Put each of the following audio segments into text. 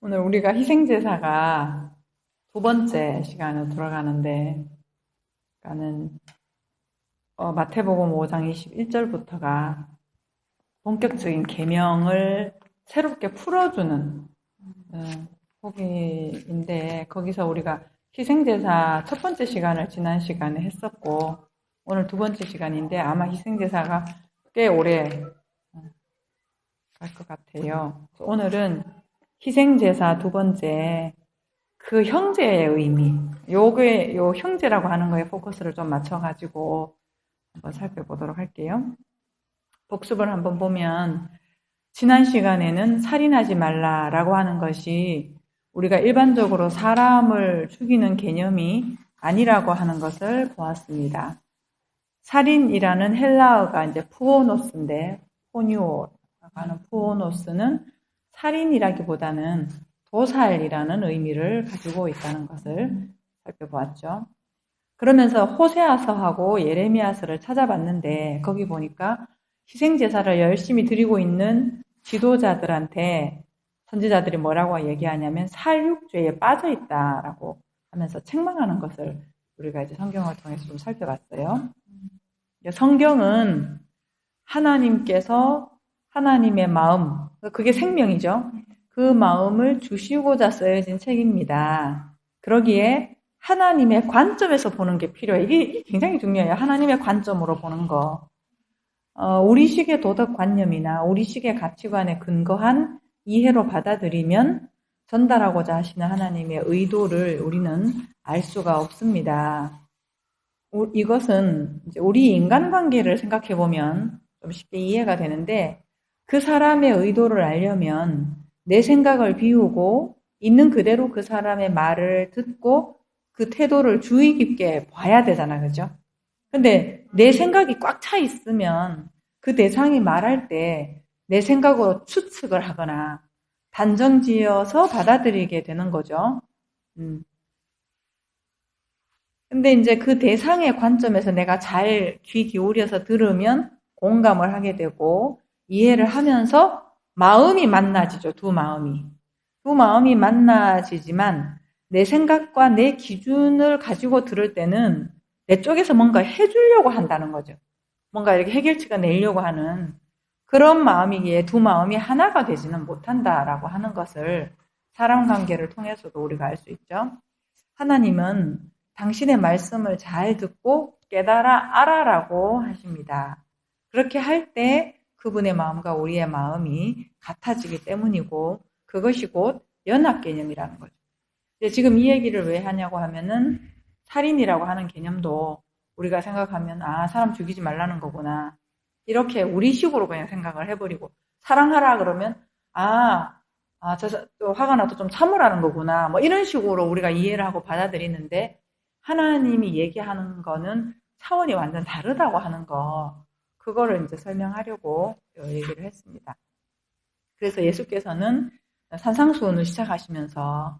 오늘 우리가 희생제사가 두 번째 시간으로 들어가는데, 그러니까는 마태복음 5장 21절부터가 본격적인 계명을 새롭게 풀어주는 포기인데, 거기서 우리가 희생제사 첫 번째 시간을 지난 시간에 했었고, 오늘 두 번째 시간인데 아마 희생제사가 꽤 오래 갈 것 같아요. 오늘은 희생제사 두 번째, 그 형제의 의미, 요 형제라고 하는 거에 포커스를 좀 맞춰가지고 한번 살펴보도록 할게요. 복습을 한번 보면, 지난 시간에는 살인하지 말라라고 하는 것이 우리가 일반적으로 사람을 죽이는 개념이 아니라고 하는 것을 보았습니다. 살인이라는 헬라어가 이제 푸오노스인데, 포뉴오라고 하는 푸오노스는 살인이라기보다는 도살이라는 의미를 가지고 있다는 것을 살펴보았죠. 그러면서 호세아서하고 예레미야서를 찾아봤는데, 거기 보니까 희생제사를 열심히 드리고 있는 지도자들한테 선지자들이 뭐라고 얘기하냐면 살육죄에 빠져 있다라고 하면서 책망하는 것을 우리가 이제 성경을 통해서 좀 살펴봤어요. 성경은 하나님께서 하나님의 마음, 그게 생명이죠. 그 마음을 주시고자 쓰여진 책입니다. 그러기에 하나님의 관점에서 보는 게 필요해요. 이게 굉장히 중요해요. 하나님의 관점으로 보는 거. 우리식의 도덕관념이나 우리식의 가치관에 근거한 이해로 받아들이면 전달하고자 하시는 하나님의 의도를 우리는 알 수가 없습니다. 이것은 우리 인간관계를 생각해보면 좀 쉽게 이해가 되는데, 그 사람의 의도를 알려면 내 생각을 비우고 있는 그대로 그 사람의 말을 듣고 그 태도를 주의 깊게 봐야 되잖아, 그죠? 근데 내 생각이 꽉 차 있으면 그 대상이 말할 때 내 생각으로 추측을 하거나 단정 지어서 받아들이게 되는 거죠. 근데 이제 그 대상의 관점에서 내가 잘 귀 기울여서 들으면 공감을 하게 되고 이해를 하면서 마음이 만나지죠, 두 마음이. 두 마음이 만나지지만 내 생각과 내 기준을 가지고 들을 때는 내 쪽에서 뭔가 해주려고 한다는 거죠. 뭔가 이렇게 해결책을 내려고 하는 그런 마음이기에 두 마음이 하나가 되지는 못한다라고 하는 것을 사람 관계를 통해서도 우리가 알 수 있죠. 하나님은 당신의 말씀을 잘 듣고 깨달아 알아라고 하십니다. 그렇게 할 때 그분의 마음과 우리의 마음이 같아지기 때문이고, 그것이 곧 연합 개념이라는 거죠. 지금 이 얘기를 왜 하냐고 하면은, 살인이라고 하는 개념도 우리가 생각하면 사람 죽이지 말라는 거구나, 이렇게 우리식으로 그냥 생각을 해버리고, 사랑하라 그러면 또 화가 나도 좀 참으라는 거구나, 뭐 이런 식으로 우리가 이해를 하고 받아들이는데, 하나님이 얘기하는 거는 차원이 완전 다르다고 하는 거, 그거를 이제 설명하려고 얘기를 했습니다. 그래서 예수께서는 산상수훈을 시작하시면서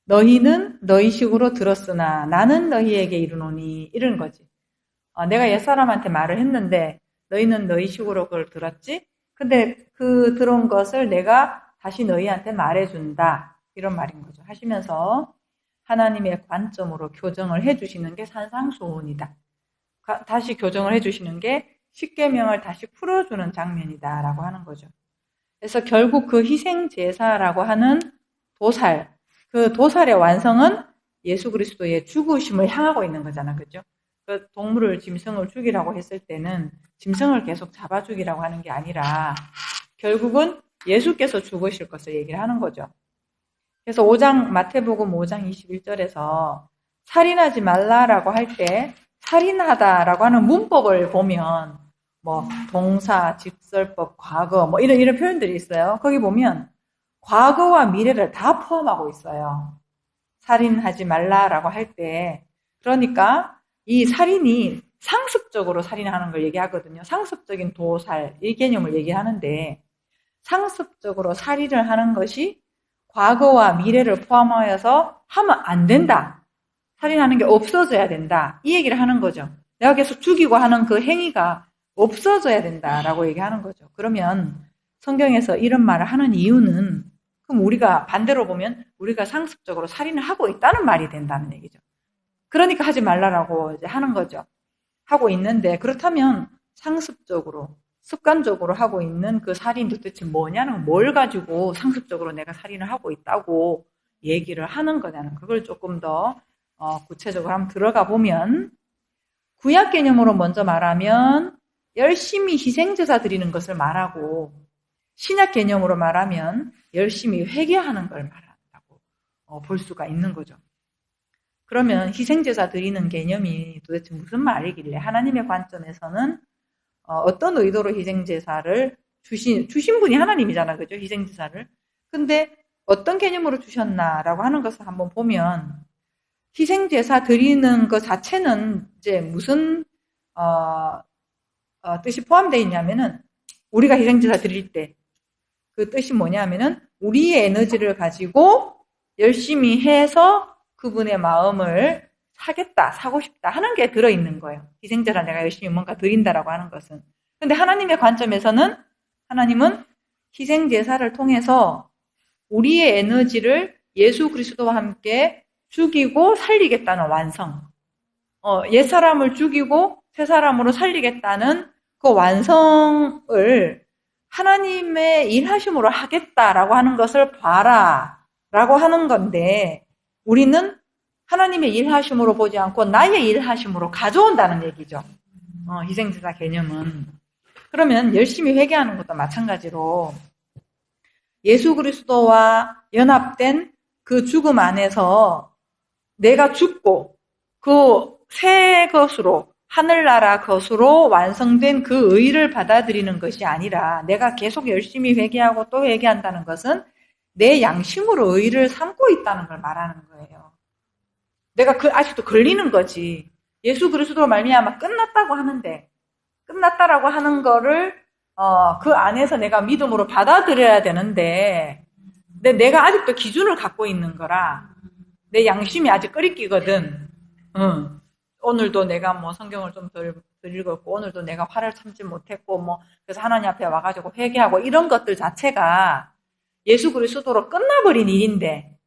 너희는 너희식으로 들었으나 나는 너희에게 이르노니, 이런 거지. 내가 옛사람한테 말을 했는데 너희는 너희식으로 그걸 들었지? 근데 그 들은 것을 내가 다시 너희한테 말해준다, 이런 말인 거죠. 하시면서 하나님의 관점으로 교정을 해주시는 게 산상수훈이다. 다시 교정을 해주시는 게 십계명을 다시 풀어주는 장면이다라고 하는 거죠. 그래서 결국 그 희생제사라고 하는 도살, 그 도살의 완성은 예수 그리스도의 죽으심을 향하고 있는 거잖아, 그죠? 그 동물을, 짐승을 죽이라고 했을 때는 짐승을 계속 잡아 죽이라고 하는 게 아니라 결국은 예수께서 죽으실 것을 얘기를 하는 거죠. 그래서 마태복음 5장 21절에서 살인하지 말라라고 할 때 살인하다라고 하는 문법을 보면 뭐 동사, 직설법, 과거 뭐 이런 표현들이 있어요. 거기 보면 과거와 미래를 다 포함하고 있어요. 살인하지 말라라고 할 때, 그러니까 이 살인이 상습적으로 살인하는 걸 얘기하거든요. 상습적인 도살, 이 개념을 얘기하는데, 상습적으로 살인을 하는 것이 과거와 미래를 포함하여서 하면 안 된다, 살인하는 게 없어져야 된다, 이 얘기를 하는 거죠. 내가 계속 죽이고 하는 그 행위가 없어져야 된다라고 얘기하는 거죠. 그러면 성경에서 이런 말을 하는 이유는 그럼 우리가 반대로 보면 우리가 상습적으로 살인을 하고 있다는 말이 된다는 얘기죠. 그러니까 하지 말라라고 이제 하는 거죠. 하고 있는데 그렇다면 상습적으로 습관적으로 하고 있는 그 살인이 도대체 뭐냐는 뭘 가지고 상습적으로 내가 살인을 하고 있다고 얘기를 하는 거냐는 그걸 조금 더 구체적으로 한번 들어가 보면 구약 개념으로 먼저 말하면 열심히 희생제사 드리는 것을 말하고 신약 개념으로 말하면 열심히 회개하는 걸 말한다고 볼 수가 있는 거죠. 그러면 희생제사 드리는 개념이 도대체 무슨 말이길래 하나님의 관점에서는 어떤 의도로 희생제사를 주신 분이 하나님이잖아. 그죠? 희생제사를. 근데 어떤 개념으로 주셨나라고 하는 것을 한번 보면 희생제사 드리는 것 자체는 이제 무슨 뜻이 포함되어 있냐면은 우리가 희생제사 드릴 때 그 뜻이 뭐냐면은 우리의 에너지를 가지고 열심히 해서 그분의 마음을 사고 싶다 하는 게 들어있는 거예요. 희생제사 내가 열심히 뭔가 드린다라고 하는 것은. 근데 하나님의 관점에서는 하나님은 희생제사를 통해서 우리의 에너지를 예수 그리스도와 함께 죽이고 살리겠다는 완성. 옛사람을 죽이고 새사람으로 살리겠다는 그 완성을 하나님의 일하심으로 하겠다라고 하는 것을 봐라 라고 하는 건데 우리는 하나님의 일하심으로 보지 않고 나의 일하심으로 가져온다는 얘기죠. 희생제사 개념은. 그러면 열심히 회개하는 것도 마찬가지로 예수 그리스도와 연합된 그 죽음 안에서 내가 죽고 그 새 것으로 하늘나라 것으로 완성된 그 의를 받아들이는 것이 아니라 내가 계속 열심히 회개하고 또 회개한다는 것은 내 양심으로 의를 삼고 있다는 걸 말하는 거예요. 내가 아직도 걸리는 거지. 예수 그리스도로 말미암아 끝났다고 하는데 끝났다라고 하는 거를 그 안에서 내가 믿음으로 받아들여야 되는데 내가 아직도 기준을 갖고 있는 거라 내 양심이 아직 끓이끼거든. 오늘도 내가 뭐 성경을 좀 덜 읽었고 오늘도 내가 화를 참지 못했고 뭐 그래서 하나님 앞에 와가지고 회개하고 이런 것들 자체가 예수 그리스도로 끝나버린 일인데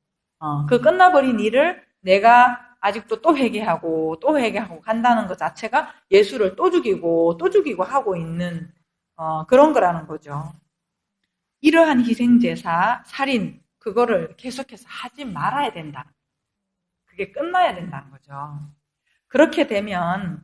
그 끝나버린 일을 내가 아직도 또 회개하고 또 회개하고 간다는 것 자체가 예수를 또 죽이고 하고 있는 그런 거라는 거죠. 이러한 희생제사, 살인 그거를 계속해서 하지 말아야 된다. 그게 끝나야 된다는 거죠. 그렇게 되면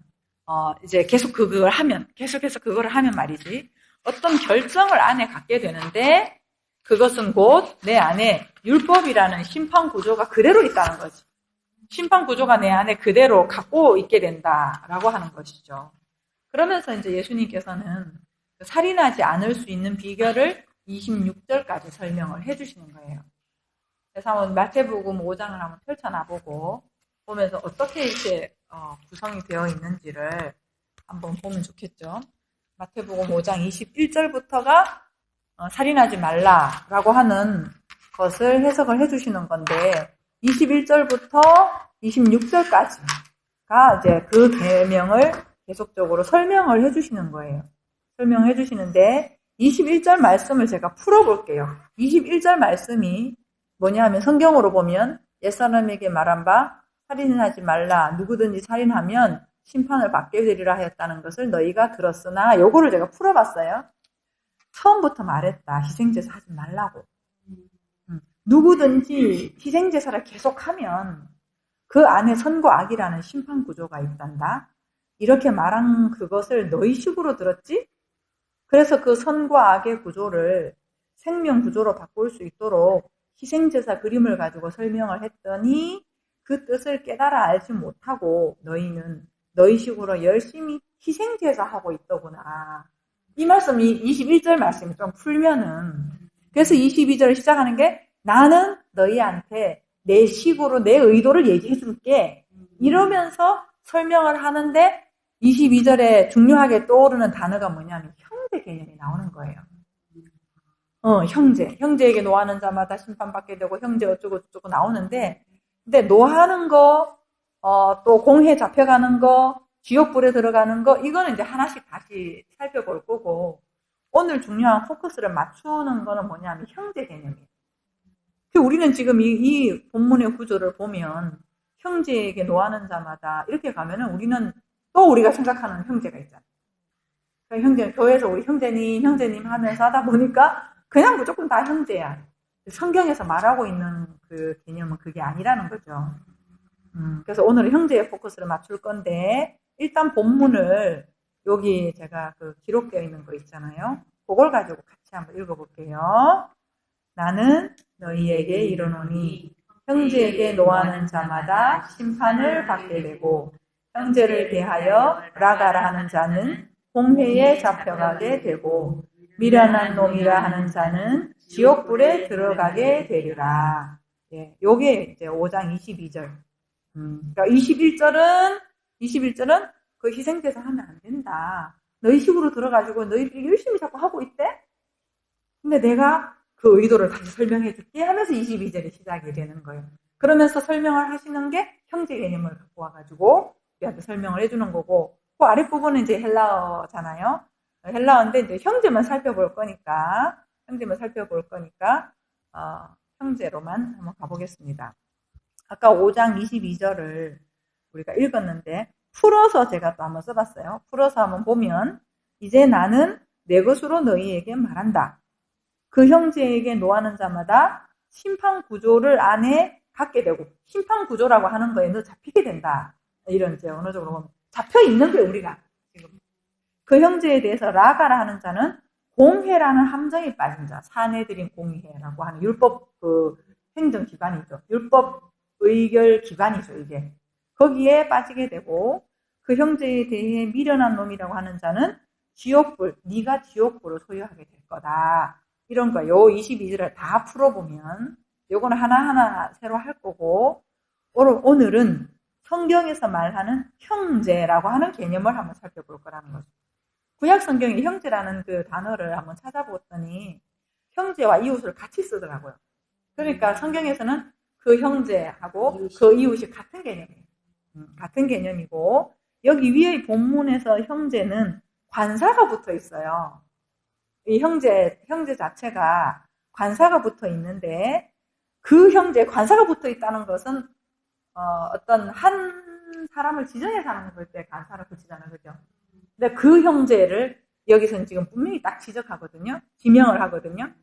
이제 계속해서 그거를 하면 말이지 어떤 결정을 안에 갖게 되는데 그것은 곧 내 안에 율법이라는 심판 구조가 그대로 있다는 거지. 심판 구조가 내 안에 그대로 갖고 있게 된다라고 하는 것이죠. 그러면서 이제 예수님께서는 살인하지 않을 수 있는 비결을 26절까지 설명을 해주시는 거예요. 그래서 한번 마태복음 5장을 한번 펼쳐놔보고 보면서 어떻게 이렇게 구성이 되어 있는지를 한번 보면 좋겠죠. 마태복음 5장 21절부터가 살인하지 말라라고 하는 것을 해석을 해주시는 건데 21절부터 26절까지가 이제 그 계명을 계속적으로 설명을 해주시는 거예요. 설명해 주시는데 21절 말씀을 제가 풀어볼게요. 21절 말씀이 뭐냐 하면 성경으로 보면 옛사람에게 말한 바 살인을 하지 말라. 누구든지 살인하면 심판을 받게 되리라 하였다는 것을 너희가 들었으나 요거를 제가 풀어봤어요. 처음부터 말했다. 희생제사 하지 말라고. 누구든지 희생제사를 계속하면 그 안에 선과 악이라는 심판 구조가 있단다. 이렇게 말한 그것을 너희 식으로 들었지? 그래서 그 선과 악의 구조를 생명 구조로 바꿀 수 있도록 희생제사 그림을 가지고 설명을 했더니 그 뜻을 깨달아 알지 못하고 너희는 너희식으로 열심히 희생제사 하고 있더구나. 이 말씀이 21절 말씀이 좀 풀면은 그래서 22절을 시작하는 게 나는 너희한테 내 식으로 내 의도를 얘기해 줄게. 이러면서 설명을 하는데 22절에 중요하게 떠오르는 단어가 뭐냐면 형제 개념이 나오는 거예요. 형제. 형제에게 노하는 자마다 심판받게 되고 형제 어쩌고 저쩌고 나오는데 근데 노하는 거, 또 공회 잡혀가는 거, 지옥불에 들어가는 거 이거는 이제 하나씩 다시 살펴볼 거고 오늘 중요한 포커스를 맞추는 거는 뭐냐면 형제 개념이에요. 우리는 지금 이 본문의 구조를 보면 형제에게 노하는 자마다 이렇게 가면은 우리는 또 우리가 생각하는 형제가 있잖아요. 그러니까 형제, 교회에서 우리 형제님 하면서 하다 보니까 그냥 무조건 다 형제야. 성경에서 말하고 있는 그 개념은 그게 아니라는 거죠. 그래서 오늘은 형제의 포커스를 맞출 건데, 일단 본문을 여기 제가 그 기록되어 있는 거 있잖아요. 그걸 가지고 같이 한번 읽어볼게요. 나는 너희에게 이르노니 형제에게 노하는 자마다 심판을 받게 되고 형제를 대하여 라가라 하는 자는 공회에 잡혀가게 되고 미련한 놈이라 하는 자는 지옥불에 들어가게 되리라. 예, 요게 이제 5장 22절. 그러니까 21절은 그 희생제사 하면 안 된다. 너희 식으로 들어가지고 너희들이 열심히 자꾸 하고 있대? 근데 내가 그 의도를 다시 설명해 줄게 하면서 22절이 시작이 되는 거예요. 그러면서 설명을 하시는 게 형제 개념을 갖고 와가지고 우리한테 설명을 해주는 거고, 그 아랫부분은 이제 헬라어잖아요. 헬라어인데 이제 형제만 살펴볼 거니까, 형제로만 한번 가보겠습니다. 아까 5장 22절을 우리가 읽었는데, 풀어서 제가 또 한번 써봤어요. 풀어서 한번 보면, 이제 나는 내 것으로 너희에게 말한다. 그 형제에게 노하는 자마다 심판 구조를 안에 갖게 되고, 심판 구조라고 하는 거에 너 잡히게 된다. 이런 이제 언어적으로 보면 잡혀 있는 거예요, 우리가 지금. 그 형제에 대해서 라가라 하는 자는 공회라는 함정에 빠진 자, 사내들인 공회라고 하는 율법 그 행정 기관이죠. 율법 의결 기관이죠, 이게. 거기에 빠지게 되고, 그 형제에 대해 미련한 놈이라고 하는 자는 지옥불, 네가 지옥불을 소유하게 될 거다. 이런 거, 요 22절을 다 풀어보면, 요거는 하나하나 새로 할 거고, 오늘은 성경에서 말하는 형제라고 하는 개념을 한번 살펴볼 거라는 거죠. 구약 성경에 형제라는 그 단어를 한번 찾아보았더니, 형제와 이웃을 같이 쓰더라고요. 그러니까 성경에서는 그 형제하고 그 이웃이 같은 개념이에요. 같은 개념이고, 여기 위의 본문에서 형제는 관사가 붙어 있어요. 이 형제 자체가 관사가 붙어 있는데, 그 형제, 관사가 붙어 있다는 것은, 어떤 한 사람을 지정해서 하는 걸 때 관사를 붙이잖아요. 그죠? 근데 그 형제를 여기서는 지금 분명히 딱 지적하거든요. 지명을 하거든요.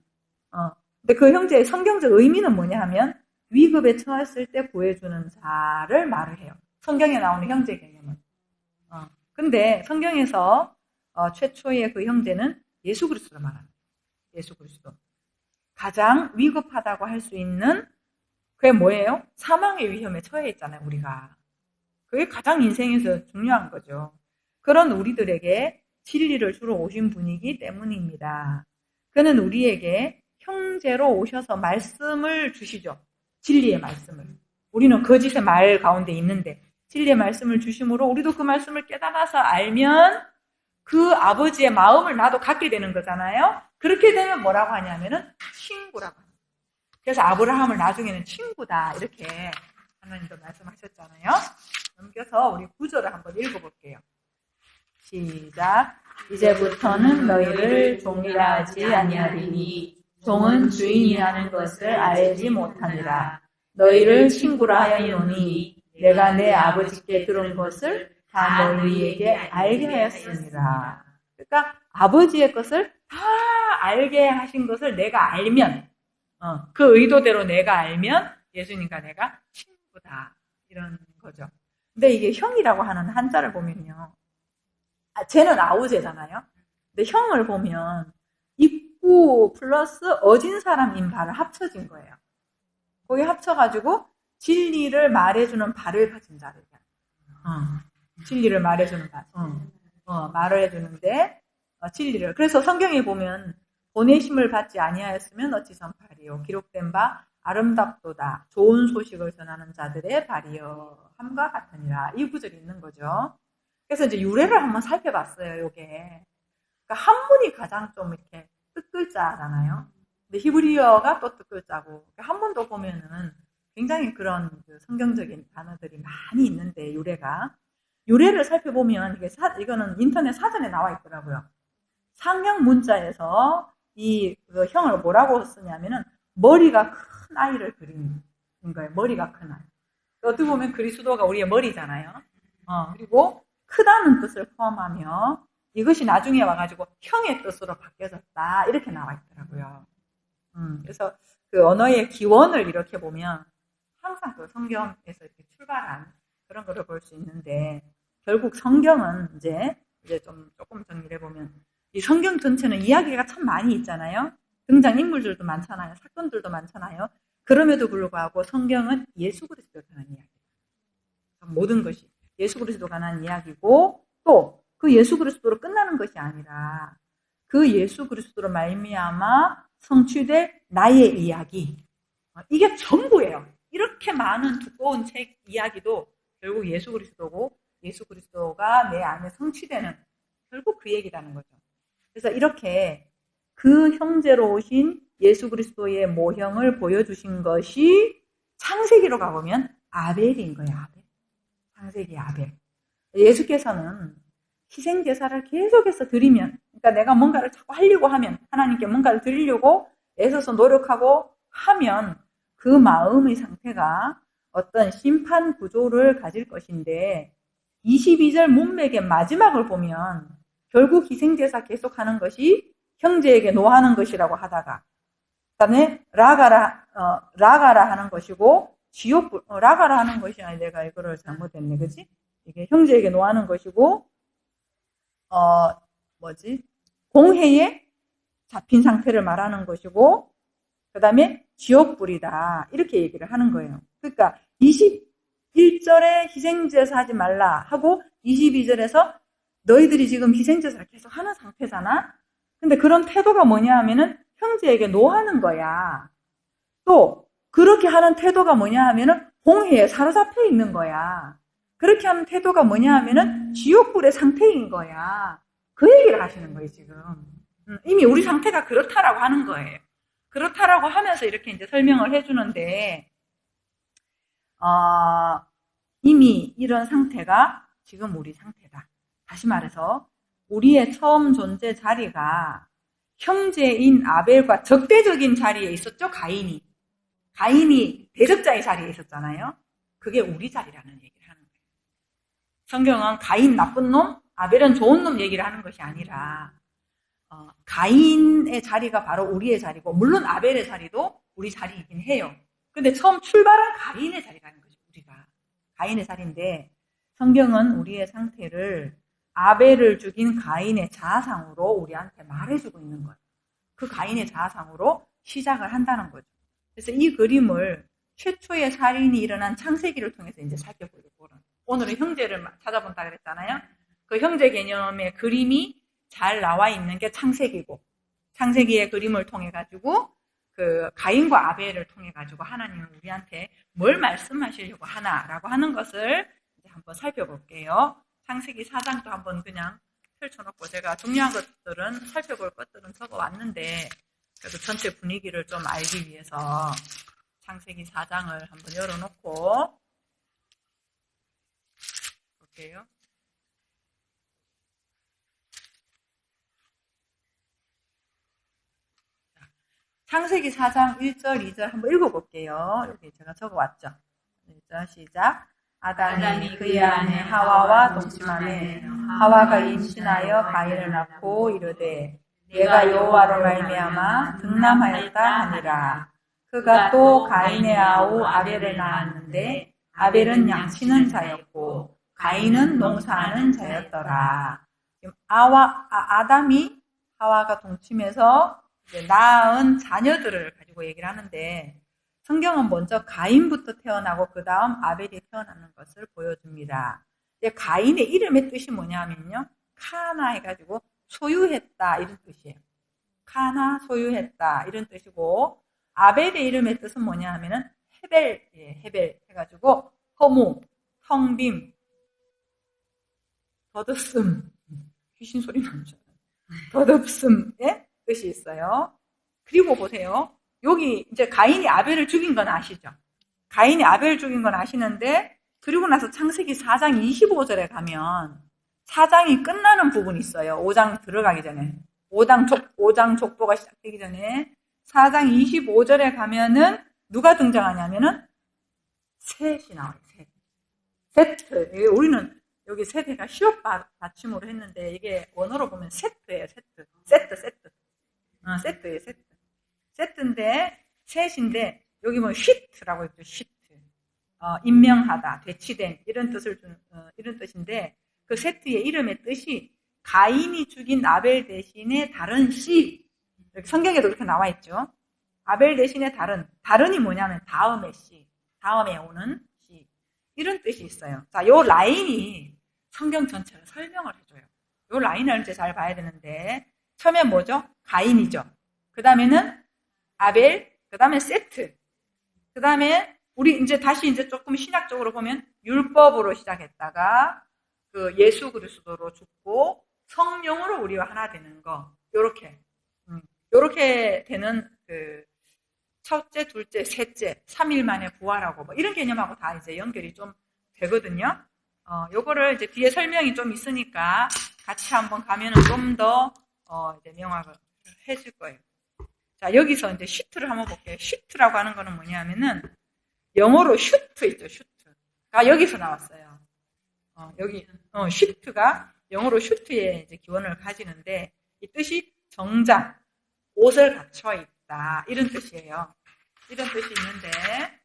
근데 그 형제의 성경적 의미는 뭐냐 하면, 위급에 처했을 때 구해주는 자를 말을 해요. 성경에 나오는 형제 개념은. 근데 성경에서 최초의 그 형제는 예수 그리스도를 말합니다. 예수 그리스도. 가장 위급하다고 할 수 있는 그게 뭐예요? 사망의 위험에 처해 있잖아요, 우리가. 그게 가장 인생에서 중요한 거죠. 그런 우리들에게 진리를 주러 오신 분이기 때문입니다. 그는 우리에게 형제로 오셔서 말씀을 주시죠. 진리의 말씀을. 우리는 거짓의 말 가운데 있는데 진리의 말씀을 주심으로 우리도 그 말씀을 깨달아서 알면 그 아버지의 마음을 나도 갖게 되는 거잖아요. 그렇게 되면 뭐라고 하냐면은 친구라고 합니다. 그래서 아브라함을 나중에는 친구다 이렇게 하나님도 말씀하셨잖아요. 넘겨서 우리 구절을 한번 읽어볼게요. 시작. 이제부터는 너희를 종이라 하지 아니하리니 종은 주인이 하는 것을 알지 못하니라. 너희를 친구라 하였노니 내가 내 아버지께 들은 것을 다 너희에게 알게 하였습니다. 그러니까 아버지의 것을 다 알게 하신 것을 내가 알면, 그 의도대로 내가 알면 예수님과 내가 친구다 이런 거죠. 근데 이게 형이라고 하는 한자를 보면요, 쟤는 아우제잖아요. 근데 형을 보면 입구 플러스 어진 사람 인바를 합쳐진 거예요. 거기 합쳐가지고 진리를 말해주는 발을 가진 자를. 진리를 말해주는 발. 말을 해주는데 진리를. 그래서 성경에 보면 보내심을 받지 아니하였으면 어찌 전파리요. 기록된 바 아름답도다. 좋은 소식을 전하는 자들의 발이요. 함과 같으니라. 이 구절이 있는 거죠. 그래서 이제 유래를 한번 살펴봤어요. 요게. 그러니까 한문이 가장 좀 이렇게 뜻글자잖아요. 근데 히브리어가 또 뜻글자고. 한문도 보면은 굉장히 그런 그 성경적인 단어들이 많이 있는데 유래를 살펴보면 이거는 인터넷 사전에 나와 있더라고요. 상형 문자에서 이 형을 뭐라고 쓰냐면은 머리가 큰 아이를 그리는 거예요. 머리가 큰 아이. 어떻게 보면 그리스도가 우리의 머리잖아요. 그리고 크다는 뜻을 포함하며 이것이 나중에 와가지고 형의 뜻으로 바뀌어졌다. 이렇게 나와 있더라고요. 그래서 그 언어의 기원을 이렇게 보면 항상 그 성경에서 이렇게 출발한 그런 거를 볼 수 있는데, 결국 성경은 이제 조금 정리를 해보면, 이 성경 전체는 이야기가 참 많이 있잖아요. 등장인물들도 많잖아요. 사건들도 많잖아요. 그럼에도 불구하고 성경은 예수 그리스도에 관한 이야기. 모든 것이 예수 그리스도에 관한 이야기고, 또 그 예수 그리스도로 끝나는 것이 아니라 그 예수 그리스도로 말미암아 성취될 나의 이야기. 이게 전부예요. 이렇게 많은 두꺼운 책 이야기도 결국 예수 그리스도고, 예수 그리스도가 내 안에 성취되는 결국 그 얘기라는 거죠. 그래서 이렇게 그 형제로 오신 예수 그리스도의 모형을 보여주신 것이 창세기로 가보면 아벨인 거예요. 아벨. 창세기 아벨. 예수께서는 희생제사를 계속해서 드리면, 그러니까 내가 뭔가를 자꾸 하려고 하면, 하나님께 뭔가를 드리려고 애써서 노력하고 하면 그 마음의 상태가 어떤 심판 구조를 가질 것인데, 22절 문맥의 마지막을 보면 결국 희생제사 계속하는 것이 형제에게 노하는 것이라고 하다가, 그다음에 라가라 하는 것이고, 라가라 하는 것이 아니, 내가 이거를 잘못했네, 그치? 이게 형제에게 노하는 것이고, 공회에 잡힌 상태를 말하는 것이고, 그 다음에 지옥불이다. 이렇게 얘기를 하는 거예요. 그러니까 21절에 희생제사 하지 말라 하고 22절에서 너희들이 지금 희생제사를 계속 하는 상태잖아. 근데 그런 태도가 뭐냐 하면은 형제에게 노하는 거야. 또 그렇게 하는 태도가 뭐냐 하면은 공회에 사로잡혀 있는 거야. 그렇게 하는 태도가 뭐냐 하면은 지옥불의 상태인 거야. 그 얘기를 하시는 거예요, 지금. 이미 우리 상태가 그렇다라고 하는 거예요. 그렇다라고 하면서 이렇게 이제 설명을 해주는데, 이미 이런 상태가 지금 우리 상태다. 다시 말해서 우리의 처음 존재 자리가 형제인 아벨과 적대적인 자리에 있었죠. 가인이 대적자의 자리에 있었잖아요. 그게 우리 자리라는 얘기를 하는 거예요. 성경은 가인 나쁜 놈, 아벨은 좋은 놈 얘기를 하는 것이 아니라 가인의 자리가 바로 우리의 자리고, 물론 아벨의 자리도 우리 자리이긴 해요. 근데 처음 출발한 가인의 자리라는 거죠. 우리가 가인의 자리인데, 성경은 우리의 상태를 아벨을 죽인 가인의 자아상으로 우리한테 말해주고 있는 거예요. 그 가인의 자아상으로 시작을 한다는 거죠. 그래서 이 그림을 최초의 살인이 일어난 창세기를 통해서 이제 살펴보려고. 오늘은 형제를 찾아본다 그랬잖아요. 그 형제 개념의 그림이 잘 나와 있는 게 창세기고, 창세기의 그림을 통해 가지고 그 가인과 아벨을 통해 가지고 하나님은 우리한테 뭘 말씀하시려고 하나라고 하는 것을 이제 한번 살펴볼게요. 창세기 4장도 한번 그냥 펼쳐놓고, 제가 중요한 것들은 살펴볼 것들은 적어왔는데 그래도 전체 분위기를 좀 알기 위해서 창세기 4장을 한번 열어놓고 볼게요. 창세기 4장 1절, 2절 한번 읽어볼게요. 여기 제가 적어왔죠. 1절 시작. 아담이 그의 아내 하와와 동침하매 하와가 임신하여 가인을 낳고 이르되 내가 여호와로 말미암아 등남하였다 하니라. 그가 또 가인의 아우 아벨을 낳았는데 아벨은 양치는 자였고 가인은 농사하는 자였더라. 아담이 하와가 동침해서 낳은 자녀들을 가지고 얘기를 하는데, 성경은 먼저 가인부터 태어나고 그 다음 아벨이 태어나는 것을 보여줍니다. 가인의 이름의 뜻이 뭐냐면요, 카나 해가지고 소유했다 이런 뜻이에요. 카나 소유했다 이런 뜻이고, 아벨의 이름의 뜻은 뭐냐 하면은 헤벨 해가지고 허무, 텅빔, 덧없음, 귀신 소리 나죠. 덧없음의 뜻이 있어요. 그리고 보세요. 여기 이제 가인이 아벨을 죽인 건 아시죠? 가인이 아벨을 죽인 건 아시는데, 그리고 나서 창세기 4장 25절에 가면 4장이 끝나는 부분이 있어요. 5장 들어가기 전에. 5장 족보가 시작되기 전에 4장 25절에 가면은 누가 등장하냐면은 셋이 나와요. 세트. 우리는 여기 세대가 시옷 받침으로 했는데 이게 원어로 보면 세트예요. 세트. 세트예요. 세트인데 셋인데 여기 뭐 휘트라고 있죠. 휘트. 임명하다, 대치된 이런 뜻인데 그 세트의 이름의 뜻이 가인이 죽인 아벨 대신에 다른 씨. 성경에도 그렇게 나와 있죠. 아벨 대신에 다른이 뭐냐면 다음의 씨, 다음에 오는 씨 이런 뜻이 있어요. 자, 요 라인이 성경 전체를 설명을 해줘요. 요 라인을 이제 잘 봐야 되는데 처음에 뭐죠? 가인이죠. 그 다음에는 아벨, 그 다음에 세트, 그 다음에 우리 이제 다시 이제 조금 신학적으로 보면 율법으로 시작했다가 그 예수 그리스도로 죽고 성령으로 우리와 하나 되는 거 요렇게 되는 그 첫째, 둘째, 셋째, 3일 만에 부활하고 뭐 이런 개념하고 다 이제 연결이 좀 되거든요. 요거를 이제 뒤에 설명이 좀 있으니까 같이 한번 가면은 좀 더 이제 명확을 해줄 거예요. 자, 여기서 이제 슈트를 한번 볼게요. 슈트라고 하는 거는 뭐냐면은 영어로 슈트 있죠, 슈트가 여기서 나왔어요. 여기 슈트가 영어로 슈트의 이제 기원을 가지는데 이 뜻이 정장, 옷을 갖춰 있다 이런 뜻이에요. 이런 뜻이 있는데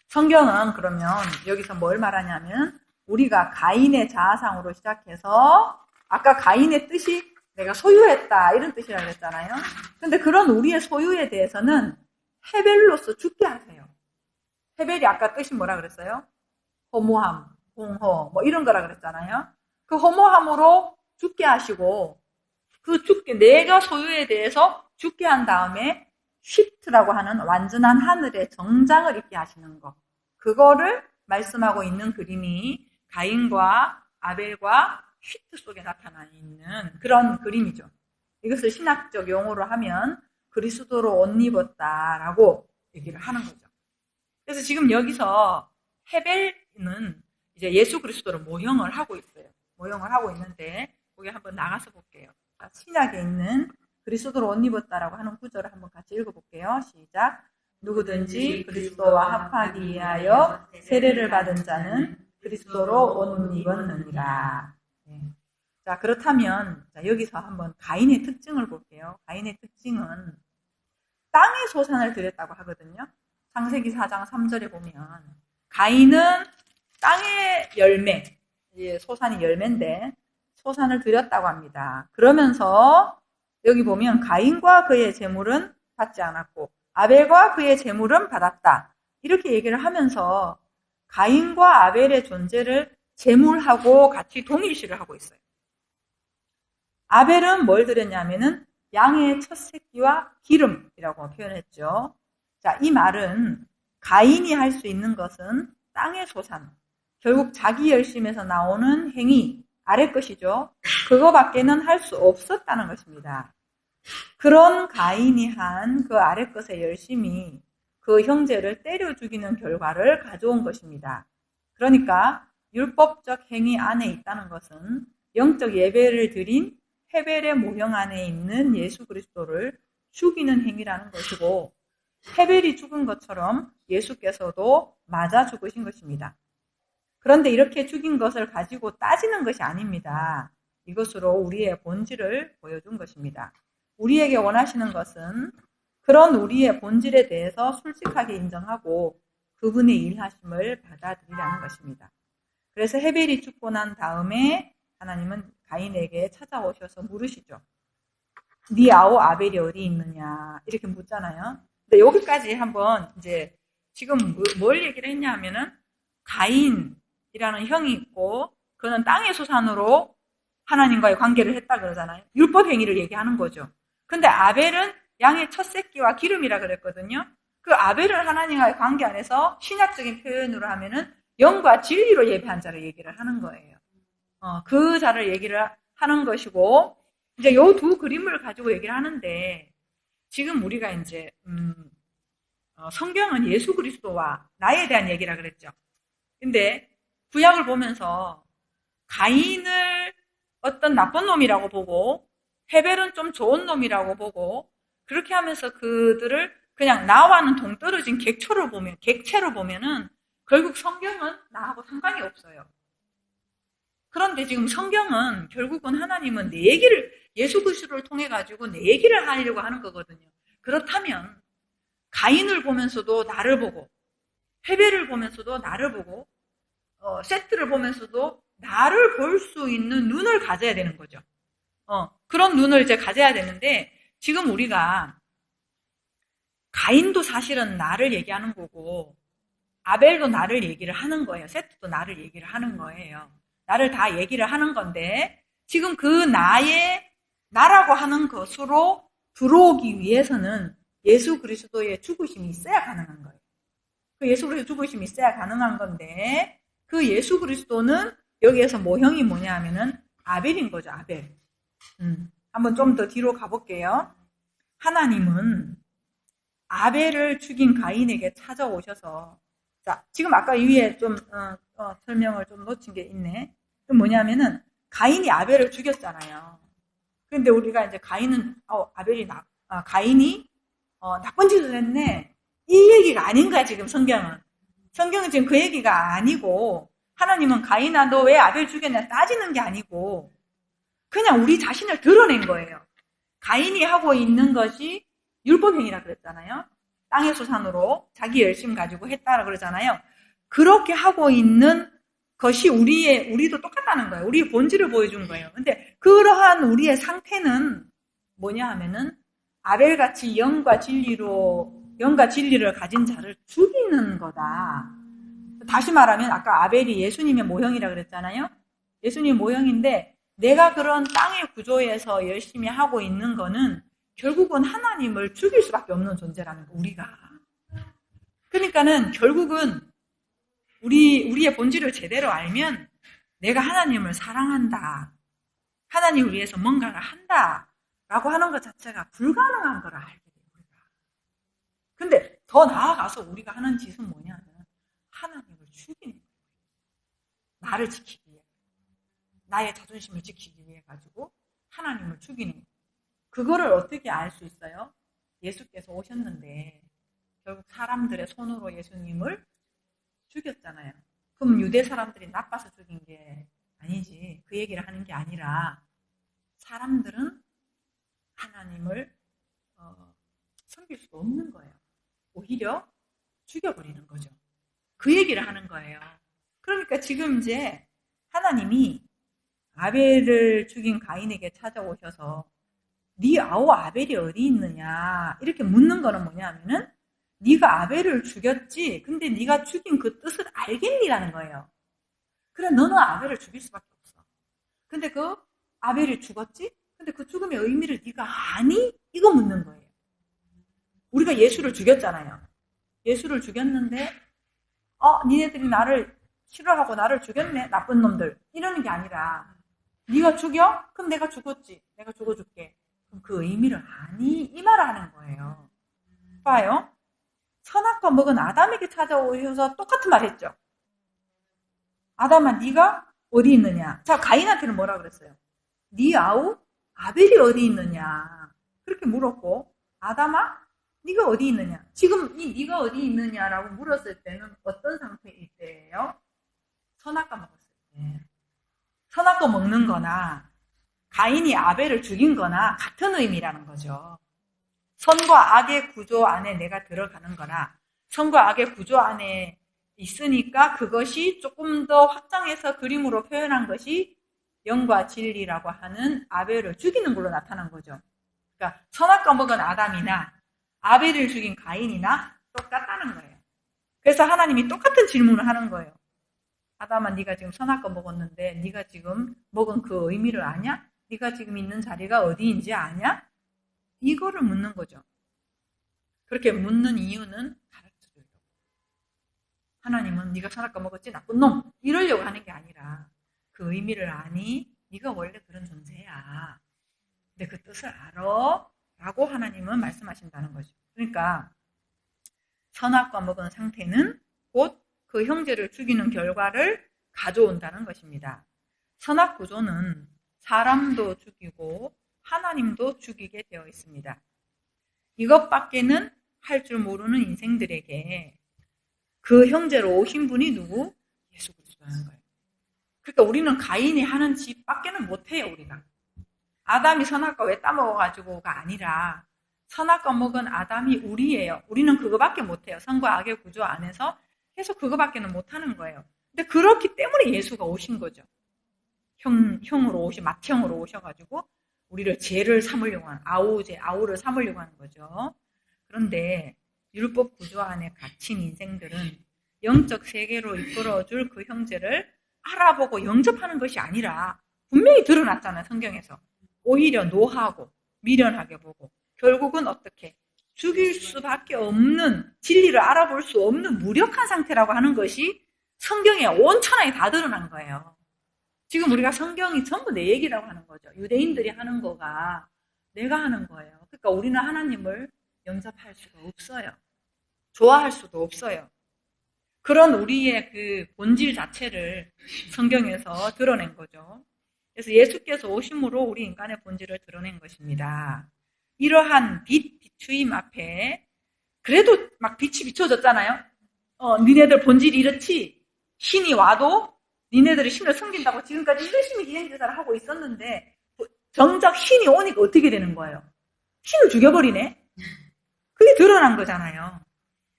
성경은 그러면 여기서 뭘 말하냐면 우리가 가인의 자아상으로 시작해서 아까 가인의 뜻이 내가 소유했다 이런 뜻이라고 했잖아요. 근데 그런 우리의 소유에 대해서는 헤벨로서 죽게 하세요. 헤벨이 아까 뜻이 뭐라 그랬어요? 허무함, 공허 뭐 이런 거라 그랬잖아요. 그 허무함으로 죽게 하시고 그 내가 소유에 대해서 죽게 한 다음에 슈트라고 하는 완전한 하늘의 정장을 입게 하시는 거. 그거를 말씀하고 있는 그림이 가인과 아벨과 슈트 속에 나타나 있는 그런 그림이죠. 이것을 신학적 용어로 하면 그리스도로 옷 입었다라고 얘기를 하는 거죠. 그래서 지금 여기서 헤벨은 이제 예수 그리스도로 모형을 하고 있어요. 모형을 하고 있는데 거기 한번 나가서 볼게요. 신약에 있는 그리스도로 옷 입었다라고 하는 구절을 한번 같이 읽어볼게요. 시작. 누구든지 그리스도와 합하기 위하여 세례를 받은 자는 그리스도로 옷 입었느니라. 네. 자, 그렇다면 여기서 한번 가인의 특징을 볼게요. 가인의 특징은 땅의 소산을 드렸다고 하거든요. 창세기 4장 3절에 보면 가인은 땅의 열매, 소산이 열매인데 소산을 드렸다고 합니다. 그러면서 여기 보면 가인과 그의 재물은 받지 않았고 아벨과 그의 재물은 받았다. 이렇게 얘기를 하면서 가인과 아벨의 존재를 재물하고 같이 동일시를 하고 있어요. 아벨은 뭘 드렸냐면은 양의 첫 새끼와 기름이라고 표현했죠. 자, 이 말은 가인이 할 수 있는 것은 땅의 소산, 결국 자기 열심에서 나오는 행위, 아래 것이죠. 그거밖에는 할 수 없었다는 것입니다. 그런 가인이 한 그 아래 것의 열심이 그 형제를 때려 죽이는 결과를 가져온 것입니다. 그러니까 율법적 행위 안에 있다는 것은 영적 예배를 드린 헤벨의 모형 안에 있는 예수 그리스도를 죽이는 행위라는 것이고 헤벨이 죽은 것처럼 예수께서도 맞아 죽으신 것입니다. 그런데 이렇게 죽인 것을 가지고 따지는 것이 아닙니다. 이것으로 우리의 본질을 보여준 것입니다. 우리에게 원하시는 것은 그런 우리의 본질에 대해서 솔직하게 인정하고 그분의 일하심을 받아들이라는 것입니다. 그래서 헤벨이 죽고 난 다음에 하나님은 가인에게 찾아오셔서 물으시죠. 네 아우 아벨이 어디 있느냐 이렇게 묻잖아요. 근데 여기까지 한번 이제 지금 뭘 얘기를 했냐 하면은 가인이라는 형이 있고 그는 땅의 소산으로 하나님과의 관계를 했다 그러잖아요. 율법 행위를 얘기하는 거죠. 근데 아벨은 양의 첫 새끼와 기름이라 그랬거든요. 그 아벨은 하나님과의 관계 안에서 신학적인 표현으로 하면은 영과 진리로 예배한 자를 얘기를 하는 거예요. 그 자를 얘기를 하는 것이고 이제 요 두 그림을 가지고 얘기를 하는데 지금 우리가 이제 성경은 예수 그리스도와 나에 대한 얘기라 그랬죠. 근데 구약을 보면서 가인을 어떤 나쁜 놈이라고 보고 헤벨은 좀 좋은 놈이라고 보고 그렇게 하면서 그들을 그냥 나와는 동떨어진 객체로 보면은 결국 성경은 나하고 상관이 없어요. 그런데 지금 성경은 결국은 하나님은 내 얘기를 예수 그리스도를 통해 가지고 내 얘기를 하려고 하는 거거든요. 그렇다면 가인을 보면서도 나를 보고 헤벨을 보면서도 나를 보고 셋을 보면서도 나를 볼 수 있는 눈을 가져야 되는 거죠. 그런 눈을 이제 가져야 되는데 지금 우리가 가인도 사실은 나를 얘기하는 거고 아벨도 나를 얘기를 하는 거예요. 셋도 나를 얘기를 하는 거예요. 나를 다 얘기를 하는 건데 지금 그 나라고 하는 것으로 들어오기 위해서는 예수 그리스도의 죽으심이 있어야 가능한 거예요. 그 예수 그리스도 죽으심이 있어야 가능한 건데 그 예수 그리스도는 여기에서 모형이 뭐냐 하면은 아벨인 거죠. 아벨. 한번 좀 더 뒤로 가볼게요. 하나님은 아벨을 죽인 가인에게 찾아오셔서 자, 지금 아까 위에 좀 설명을 좀 놓친 게 있네. 그 뭐냐면은 가인이 아벨을 죽였잖아요. 그런데 우리가 이제 가인은 가인이 나쁜 짓을 했네. 이 얘기가 아닌 거야 지금 성경은. 성경은 지금 그 얘기가 아니고 하나님은 가인아 너 왜 아벨 죽였냐 따지는 게 아니고 그냥 우리 자신을 드러낸 거예요. 가인이 하고 있는 것이 율법행위라 그랬잖아요. 땅의 소산으로 자기 열심 가지고 했다라 그러잖아요. 그렇게 하고 있는 것이 우리도 똑같다는 거예요. 우리의 본질을 보여준 거예요. 근데 그러한 우리의 상태는 뭐냐 하면은 아벨같이 영과 진리를 가진 자를 죽이는 거다. 다시 말하면 아까 아벨이 예수님의 모형이라 그랬잖아요. 예수님 모형인데 내가 그런 땅의 구조에서 열심히 하고 있는 거는 결국은 하나님을 죽일 수밖에 없는 존재라는 거, 우리가. 그러니까는 결국은 우리의 본질을 제대로 알면 내가 하나님을 사랑한다. 하나님을 위해서 뭔가를 한다. 라고 하는 것 자체가 불가능한 걸 알게 돼요, 우리가. 근데 더 나아가서 우리가 하는 짓은 뭐냐면 하나님을 죽이는 거예요. 나를 지키기 위해. 나의 자존심을 지키기 위해 가지고 하나님을 죽이는 거예요. 그거를 어떻게 알 수 있어요? 예수께서 오셨는데 결국 사람들의 손으로 예수님을 죽였잖아요. 그럼 유대 사람들이 나빠서 죽인 게 아니지. 그 얘기를 하는 게 아니라 사람들은 하나님을 섬길 수가 없는 거예요. 오히려 죽여버리는 거죠. 그 얘기를 하는 거예요. 그러니까 지금 이제 하나님이 아벨을 죽인 가인에게 찾아오셔서 네 아우 아벨이 어디 있느냐 이렇게 묻는 거는 뭐냐면은 네가 아벨을 죽였지 근데 네가 죽인 그 뜻을 알겠니라는 거예요. 그래 너는 아벨을 죽일 수밖에 없어. 근데 그 아벨이 죽었지? 근데 그 죽음의 의미를 네가 아니? 이거 묻는 거예요. 우리가 예수를 죽였잖아요. 예수를 죽였는데 니네들이 나를 싫어하고 나를 죽였네 나쁜 놈들 이러는 게 아니라 네가 죽여? 그럼 내가 죽었지. 내가 죽어줄게. 그럼 그 의미를 아니? 이 말을 하는 거예요. 봐요. 선악과 먹은 아담에게 찾아오셔서 똑같은 말 했죠. 아담아 네가 어디 있느냐. 자 가인한테는 뭐라 그랬어요? 네 아우 아벨이 어디 있느냐. 그렇게 물었고 아담아 네가 어디 있느냐. 지금 이 네가 어디 있느냐라고 물었을 때는 어떤 상태일 때예요? 선악과 먹었을 때. 선악과 먹는 거나 가인이 아벨을 죽인 거나 같은 의미라는 거죠. 선과 악의 구조 안에 내가 들어가는 거나 선과 악의 구조 안에 있으니까 그것이 조금 더 확장해서 그림으로 표현한 것이 영과 진리라고 하는 아벨을 죽이는 걸로 나타난 거죠. 그러니까 선악과 먹은 아담이나 아벨을 죽인 가인이나 똑같다는 거예요. 그래서 하나님이 똑같은 질문을 하는 거예요. 아담아 네가 지금 선악과 먹었는데 네가 지금 먹은 그 의미를 아냐? 네가 지금 있는 자리가 어디인지 아냐? 이거를 묻는 거죠. 그렇게 묻는 이유는 가르쳐주려고. 하나님은 네가 선악과 먹었지 나쁜 놈 이러려고 하는 게 아니라 그 의미를 아니? 네가 원래 그런 존재야. 근데 그 뜻을 알아? 라고 하나님은 말씀하신다는 거죠. 그러니까 선악과 먹은 상태는 곧 그 형제를 죽이는 결과를 가져온다는 것입니다. 선악 구조는 사람도 죽이고 하나님도 죽이게 되어 있습니다. 이것밖에는 할 줄 모르는 인생들에게 그 형제로 오신 분이 누구? 예수 그리스도라는 거예요. 그러니까 우리는 가인이 하는 짓밖에는 못해요, 우리가. 아담이 선악과 왜 따먹어가지고가 아니라 선악과 먹은 아담이 우리예요. 우리는 그거밖에 못해요. 선과 악의 구조 안에서 계속 그거밖에는 못하는 거예요. 근데 그렇기 때문에 예수가 오신 거죠. 형으로 맏형으로 오셔가지고 우리를 죄를 삼으려고 하는, 아우를 삼으려고 하는 거죠. 그런데 율법 구조 안에 갇힌 인생들은 영적 세계로 이끌어줄 그 형제를 알아보고 영접하는 것이 아니라 분명히 드러났잖아요, 성경에서. 오히려 노하고 미련하게 보고 결국은 어떻게 죽일 수밖에 없는, 진리를 알아볼 수 없는 무력한 상태라고 하는 것이 성경에 온천하게 다 드러난 거예요. 지금 우리가 성경이 전부 내 얘기라고 하는 거죠. 유대인들이 하는 거가 내가 하는 거예요. 그러니까 우리는 하나님을 영접할 수가 없어요. 좋아할 수도 없어요. 그런 우리의 그 본질 자체를 성경에서 드러낸 거죠. 그래서 예수께서 오심으로 우리 인간의 본질을 드러낸 것입니다. 이러한 비추임 앞에 그래도 막 빛이 비춰졌잖아요. 니네들 본질이 이렇지. 신이 와도 니네들이 신을 섬긴다고 지금까지 열심히 기행제사를 하고 있었는데 정작 신이 오니까 어떻게 되는 거예요? 신을 죽여버리네? 그게 드러난 거잖아요.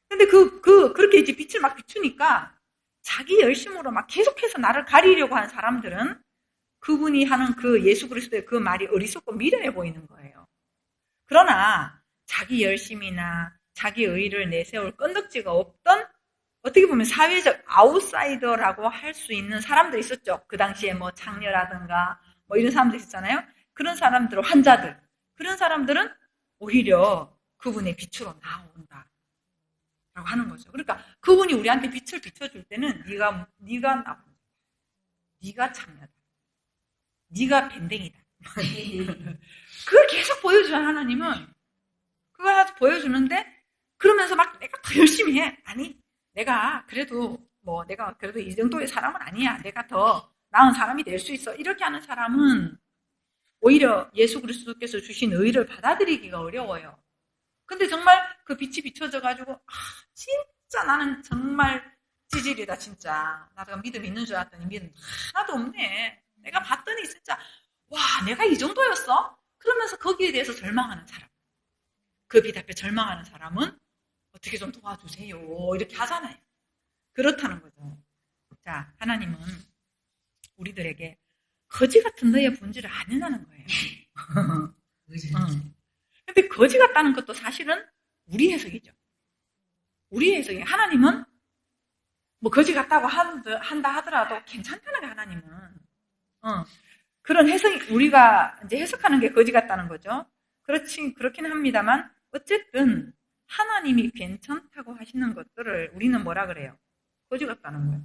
근데 그렇게 이제 빛을 막 비추니까 자기 열심으로 막 계속해서 나를 가리려고 하는 사람들은 그분이 하는 그 예수 그리스도의 그 말이 어리석고 미련해 보이는 거예요. 그러나 자기 열심이나 자기 의의를 내세울 건덕지가 없던 어떻게 보면 사회적 아웃사이더라고 할 수 있는 사람들이 있었죠. 그 당시에 뭐 창녀라든가 뭐 이런 사람들 있잖아요. 그런 사람들, 환자들, 그런 사람들은 오히려 그분의 빛으로 나온다 라고 하는 거죠. 그러니까 그분이 우리한테 빛을 비춰줄 때는 네가 나쁜, 네가 창녀다, 네가 밴댕이다. 그걸 계속 보여주는 하나님은 그걸 보여주는데 그러면서 막 내가 더 열심히 해. 아니, 내가 그래도 이 정도의 사람은 아니야. 내가 더 나은 사람이 될 수 있어. 이렇게 하는 사람은 오히려 예수 그리스도께서 주신 의를 받아들이기가 어려워요. 근데 정말 그 빛이 비춰져가지고 진짜 나는 정말 찌질이다 진짜. 나도 믿음 있는 줄 알았더니 믿음 하나도 없네. 내가 봤더니 진짜 와 내가 이 정도였어? 그러면서 거기에 대해서 절망하는 사람. 그 빛 앞에 절망하는 사람은 어떻게 좀 도와주세요. 이렇게 하잖아요. 그렇다는 거죠. 자, 하나님은 우리들에게 거지 같은 너의 본질을 안 해나는 거예요. 근데 거지 같다는 것도 사실은 우리 해석이죠. 우리 해석이 하나님은 뭐 거지 같다고 한다 하더라도 괜찮다는 거예요, 하나님은. 그런 해석이 우리가 이제 해석하는 게 거지 같다는 거죠. 그렇긴 합니다만 어쨌든 하나님이 괜찮다고 하시는 것들을 우리는 뭐라 그래요? 거지 같다는 거예요.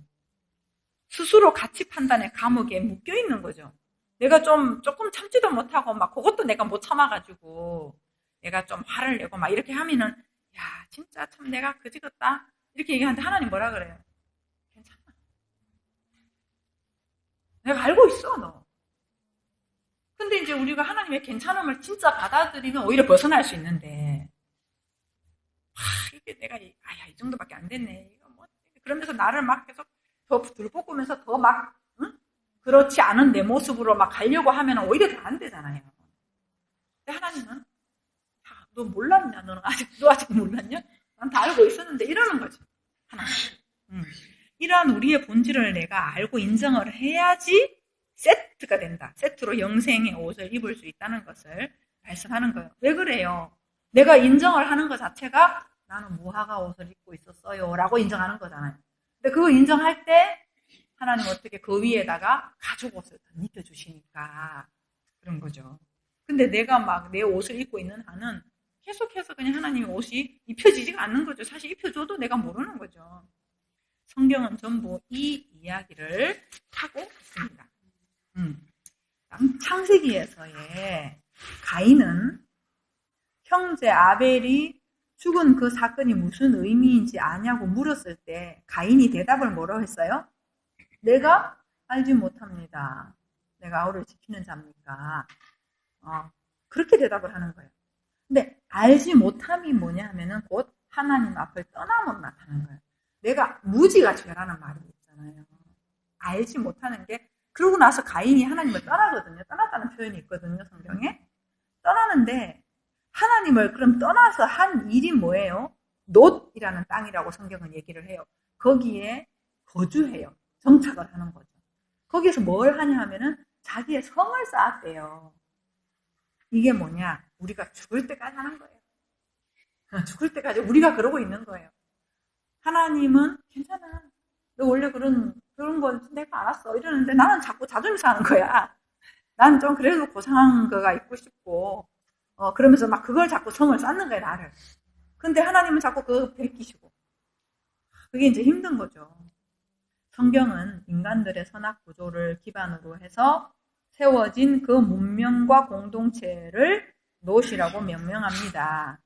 스스로 가치 판단의 감옥에 묶여 있는 거죠. 내가 조금 참지도 못하고 막 그것도 내가 못 참아가지고 내가 좀 화를 내고 막 이렇게 하면은 야 진짜 참 내가 거지 같다 이렇게 얘기하는데 하나님 뭐라 그래요? 괜찮아. 내가 알고 있어 너. 근데 이제 우리가 하나님의 괜찮음을 진짜 받아들이면 오히려 벗어날 수 있는데 이게 내가 이 정도밖에 안 됐네. 이거 뭐 그러면서 나를 막 계속 더 들볶으면서 더 막 그렇지 않은 내 모습으로 막 가려고 하면 오히려 더 안 되잖아요. 근데 하나님은 너 몰랐냐? 너 아직 몰랐냐? 난 다 알고 있었는데 이러는 거죠. 하나님. 이러한 우리의 본질을 내가 알고 인정을 해야지 세트가 된다. 세트로 영생의 옷을 입을 수 있다는 것을 말씀하는 거예요. 왜 그래요? 내가 인정을 하는 것 자체가 나는 무화과 옷을 입고 있었어요 라고 인정하는 거잖아요. 근데 그거 인정할 때 하나님 어떻게 그 위에다가 가죽 옷을 입혀주시니까 그런 거죠. 근데 내가 막 내 옷을 입고 있는 한은 계속해서 그냥 하나님의 옷이 입혀지지가 않는 거죠. 사실 입혀줘도 내가 모르는 거죠. 성경은 전부 이 이야기를 하고 있습니다. 창세기에서의 가인은 형제 아벨이 죽은 그 사건이 무슨 의미인지 아냐고 물었을 때 가인이 대답을 뭐라고 했어요? 내가 알지 못합니다. 내가 아우를 지키는 자입니까? 그렇게 대답을 하는 거예요. 근데 알지 못함이 뭐냐 하면은 곧 하나님 앞을 떠남으로 나타나는 거예요. 내가 무지가 죄라는 말이 있잖아요. 알지 못하는 게, 그러고 나서 가인이 하나님을 떠나거든요. 떠났다는 표현이 있거든요, 성경에. 떠나는데 하나님을 그럼 떠나서 한 일이 뭐예요? 놋이라는 땅이라고 성경은 얘기를 해요. 거기에 거주해요. 정착을 하는 거죠. 거기에서 뭘 하냐 하면은 자기의 성을 쌓았대요. 이게 뭐냐? 우리가 죽을 때까지 하는 거예요. 죽을 때까지 우리가 그러고 있는 거예요. 하나님은 괜찮아. 너 원래 그런 건 내가 알았어. 이러는데 나는 자꾸 자존심 상하는 거야. 나는 좀 그래도 고상한 거가 있고 싶고, 그러면서 막 그걸 자꾸 성을 쌓는 거야, 나를. 근데 하나님은 자꾸 그거 베끼시고. 그게 이제 힘든 거죠. 성경은 인간들의 선악 구조를 기반으로 해서 세워진 그 문명과 공동체를 놋이라고 명명합니다.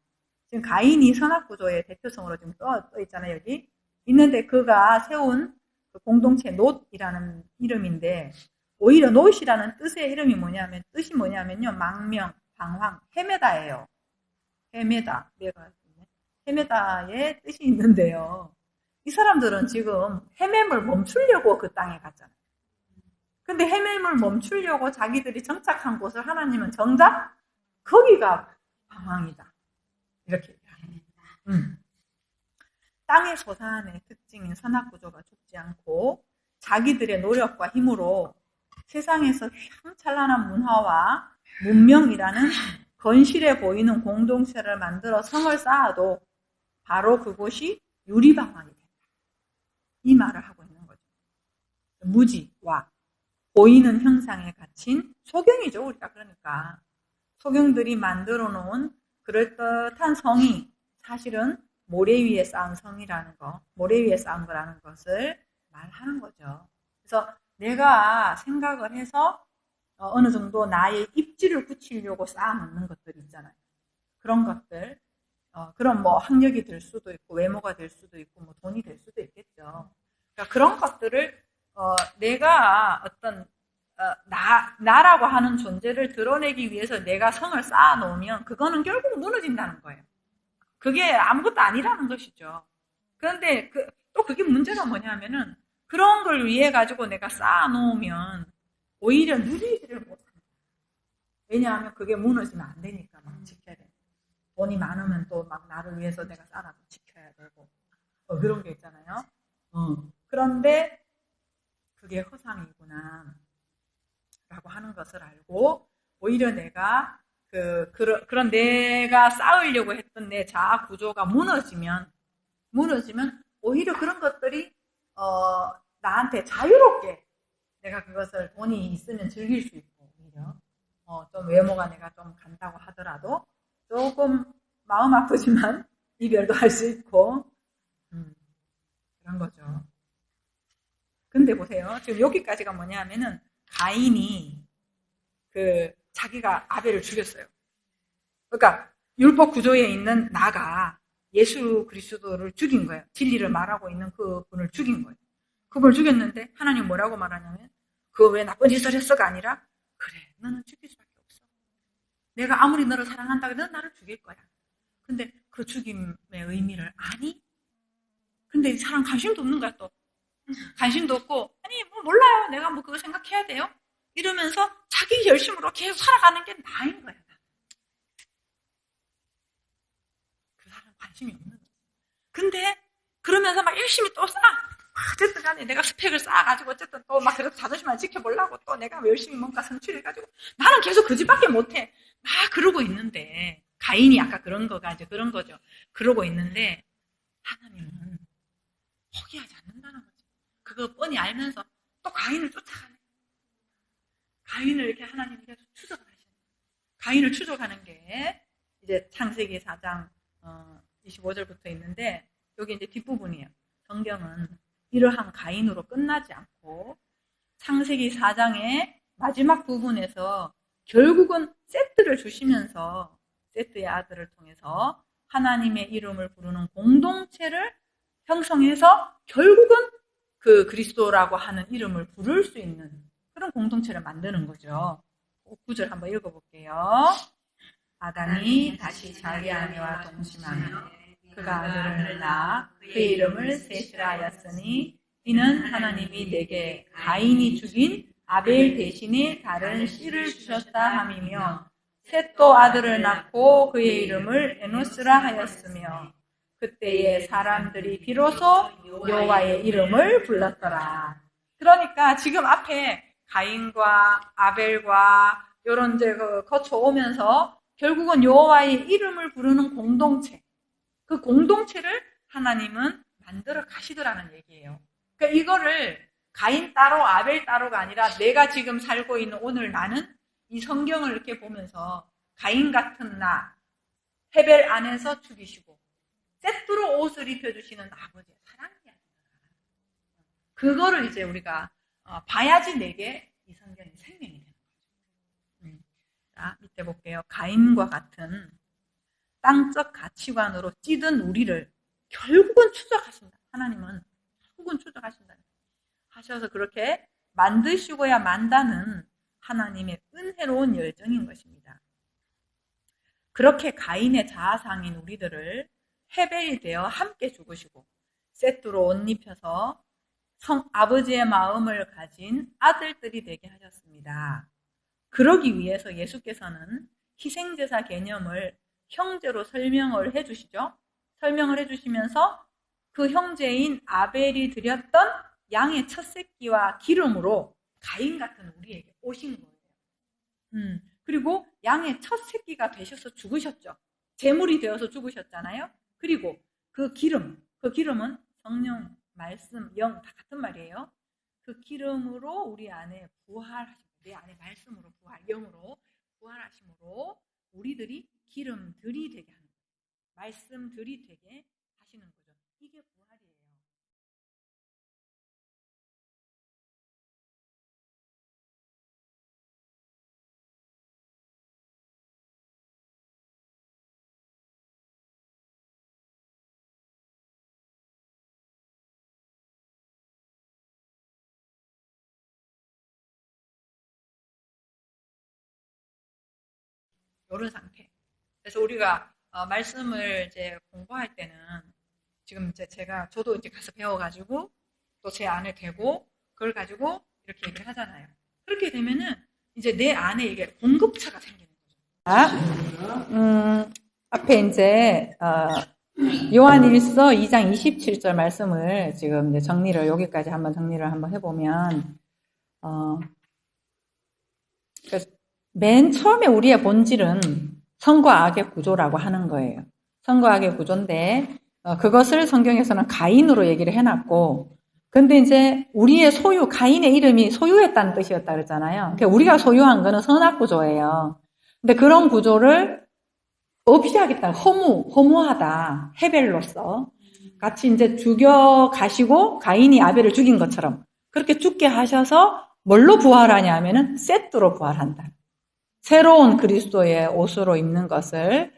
지금 가인이 선악 구조의 대표성으로 지금 떠 있잖아요, 여기. 있는데 그가 세운 그 공동체 놋이라는 이름인데, 오히려 놋이라는 뜻의 이름이 뭐냐면, 뜻이 뭐냐면요, 망명, 방황, 헤매다예요. 헤매다. 헤매다의 뜻이 있는데요. 이 사람들은 지금 헤매물 멈추려고 그 땅에 갔잖아요. 근데 헤매물 멈추려고 자기들이 정착한 곳을 하나님은 정작 거기가 방황이다. 이렇게 얘기합니다. 땅의 소산의 특징인 선악구조가 죽지 않고 자기들의 노력과 힘으로 세상에서 휘황찬란한 문화와 문명이라는 건실해 보이는 공동체를 만들어 성을 쌓아도 바로 그곳이 유리방황이 된다. 이 말을 하고 있는 거죠. 무지와 보이는 형상에 갇힌 소경이죠, 우리가. 그러니까 소경들이 만들어 놓은 그럴듯한 성이 사실은 모래 위에 쌓은 성이라는 거, 모래 위에 쌓은 거라는 것을 말하는 거죠. 그래서 내가 생각을 해서 어느 정도 나의 입지를 굳히려고 쌓아놓는 것들 있잖아요. 그런 것들, 그런 뭐 학력이 될 수도 있고 외모가 될 수도 있고 뭐 돈이 될 수도 있겠죠. 그러니까 그런 것들을 내가 어떤 나라고 하는 존재를 드러내기 위해서 내가 성을 쌓아놓으면 그거는 결국 무너진다는 거예요. 그게 아무것도 아니라는 것이죠. 그런데 또 그게 문제가 뭐냐면은 그런 걸 위해 가지고 내가 쌓아놓으면 오히려 누리지를 못합니다. 왜냐하면 그게 무너지면 안 되니까 막 지켜야 돼. 돈이 많으면 또 막 나를 위해서 내가 쌓아서 지켜야 되고 그런 게 있잖아요. 그런데 그게 허상이구나 라고 하는 것을 알고 오히려 내가 그런 내가 쌓으려고 했던 내 자아 구조가 무너지면 오히려 그런 것들이 나한테 자유롭게 내가 그것을 돈이 있으면 즐길 수 있고 오히려 좀 외모가 내가 좀 간다고 하더라도 조금 마음 아프지만 이별도 할 수 있고 그런 거죠. 근데 보세요. 지금 여기까지가 뭐냐 하면은 가인이 자기가 아벨을 죽였어요. 그러니까 율법 구조에 있는 나가 예수 그리스도를 죽인 거예요. 진리를 말하고 있는 그 분을 죽인 거예요. 그분을 죽였는데 하나님 뭐라고 말하냐면 그거 왜 나쁜 짓을 했어가 아니라 그래 너는 죽일 수밖에 없어. 내가 아무리 너를 사랑한다고 해도 나를 죽일 거야. 근데 그 죽임의 의미를 아니? 근데 이 사람 관심도 없는 거야 또. 관심도 없고 아니 뭐 몰라요. 내가 뭐 그거 생각해야 돼요? 이러면서 자기 열심으로 계속 살아가는 게 나인 거야. 그 사람 관심이 없는 거야. 근데 그러면서 막 열심히 또 쌓아. 어쨌든 간에 내가 스펙을 쌓아가지고 어쨌든 또 막 그래도 자존심만 지켜보려고 또 내가 열심히 뭔가 성취해가지고 나는 계속 그 집밖에 못해. 막 그러고 있는데 가인이 아까 그런 거가 이제 그런 거죠. 그러고 있는데 하나님은 포기하지 않는다는 거죠. 그거 뻔히 알면서 또 가인을 쫓아가네. 가인을 이렇게 하나님이 계속 추적을 하시는 거예요. 가인을 추적하는 게 이제 창세기 4장 25절부터 있는데 여기 이제 뒷부분이에요. 성경은 이러한 가인으로 끝나지 않고 창세기 4장의 마지막 부분에서 결국은 셋을 주시면서 셋의 아들을 통해서 하나님의 이름을 부르는 공동체를 형성해서 결국은 그 그리스도라고 하는 이름을 부를 수 있는 그런 공동체를 만드는 거죠. 9절 한번 읽어볼게요. 아담이 다시 자기 아내와 동침하며 그가 아들을 낳아 그의 이름을 셋이라 하였으니 이는 하나님이 내게 가인이 죽인 아벨 대신에 다른 씨를 주셨다 함이며 셋도 아들을 낳고 그의 이름을 에노스라 하였으며 그때에 사람들이 비로소 여호와의 이름을 불렀더라. 그러니까 지금 앞에 가인과 아벨과 이런 이제 거쳐오면서 결국은 여호와의 이름을 부르는 공동체, 그 공동체를 하나님은 만들어 가시더라는 얘기예요. 그러니까 이거를 가인 따로 아벨 따로가 아니라 내가 지금 살고 있는 오늘 나는 이 성경을 이렇게 보면서 가인 같은 나, 헤벨 안에서 죽이시고 셋으로 옷을 입혀주시는 아버지의 사랑이 아니라 그거를 이제 우리가 봐야지 내게 이 성경이 생명이 되는 거죠. 자, 밑에 볼게요. 가인과 같은 땅적 가치관으로 찌든 우리를 결국은 추적하신다. 하나님은 결국은 추적하신다. 하셔서 그렇게 만드시고야 만다는 하나님의 은혜로운 열정인 것입니다. 그렇게 가인의 자아상인 우리들을 헤벨이 되어 함께 죽으시고 셋으로 옷 입혀서 아버지의 마음을 가진 아들들이 되게 하셨습니다. 그러기 위해서 예수께서는 희생제사 개념을 형제로 설명을 해주시죠. 설명을 해주시면서 그 형제인 아벨이 드렸던 양의 첫 새끼와 기름으로 가인 같은 우리에게 오신 거예요. 그리고 양의 첫 새끼가 되셔서 죽으셨죠. 제물이 되어서 죽으셨잖아요. 그리고 그 기름은 성령, 말씀, 영 다 같은 말이에요. 그 기름으로 우리 안에 부활하시고 내 안에 말씀으로 부활, 영으로 부활하심으로 우리들이 기름들이 되게 하는 거예요. 말씀들이 되게 하시는 거죠. 이게 부활이에요. 이런 상태. 그래서 우리가 말씀을 이제 공부할 때는 지금 이제 저도 이제 가서 배워가지고 또 제 안에 대고 그걸 가지고 이렇게 얘기를 하잖아요. 그렇게 되면은 이제 내 안에 이게 공급차가 생기는 거죠. 앞에 이제 요한일서 2장 27절 말씀을 지금 이제 여기까지 정리를 한번 해보면 맨 처음에 우리의 본질은 선과 악의 구조라고 하는 거예요. 선과 악의 구조인데 그것을 성경에서는 가인으로 얘기를 해놨고, 근데 이제 우리의 가인의 이름이 소유했다는 뜻이었다 그랬잖아요. 그러니까 우리가 소유한 거는 선악 구조예요. 근데 그런 구조를 없이 하겠다. 허무하다. 헤벨로서 같이 이제 죽여 가시고 가인이 아벨을 죽인 것처럼 그렇게 죽게 하셔서 뭘로 부활하냐 하면은 셋으로 부활한다. 새로운 그리스도의 옷으로 입는 것을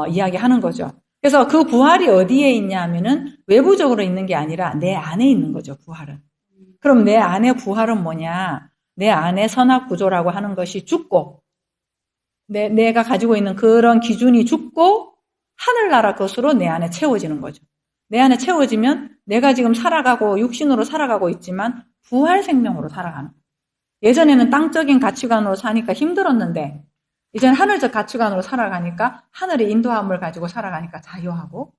이야기하는 거죠. 그래서 그 부활이 어디에 있냐 하면은 외부적으로 있는 게 아니라 내 안에 있는 거죠, 부활은. 그럼 내 안에 부활은 뭐냐? 내 안에 선악 구조라고 하는 것이 죽고, 내가 가지고 있는 그런 기준이 죽고, 하늘나라 것으로 내 안에 채워지는 거죠. 내 안에 채워지면 내가 지금 육신으로 살아가고 있지만 부활 생명으로 살아가는 거예요. 예전에는 땅적인 가치관으로 사니까 힘들었는데 이제는 하늘적 가치관으로 살아가니까 하늘의 인도함을 가지고 살아가니까 자유하고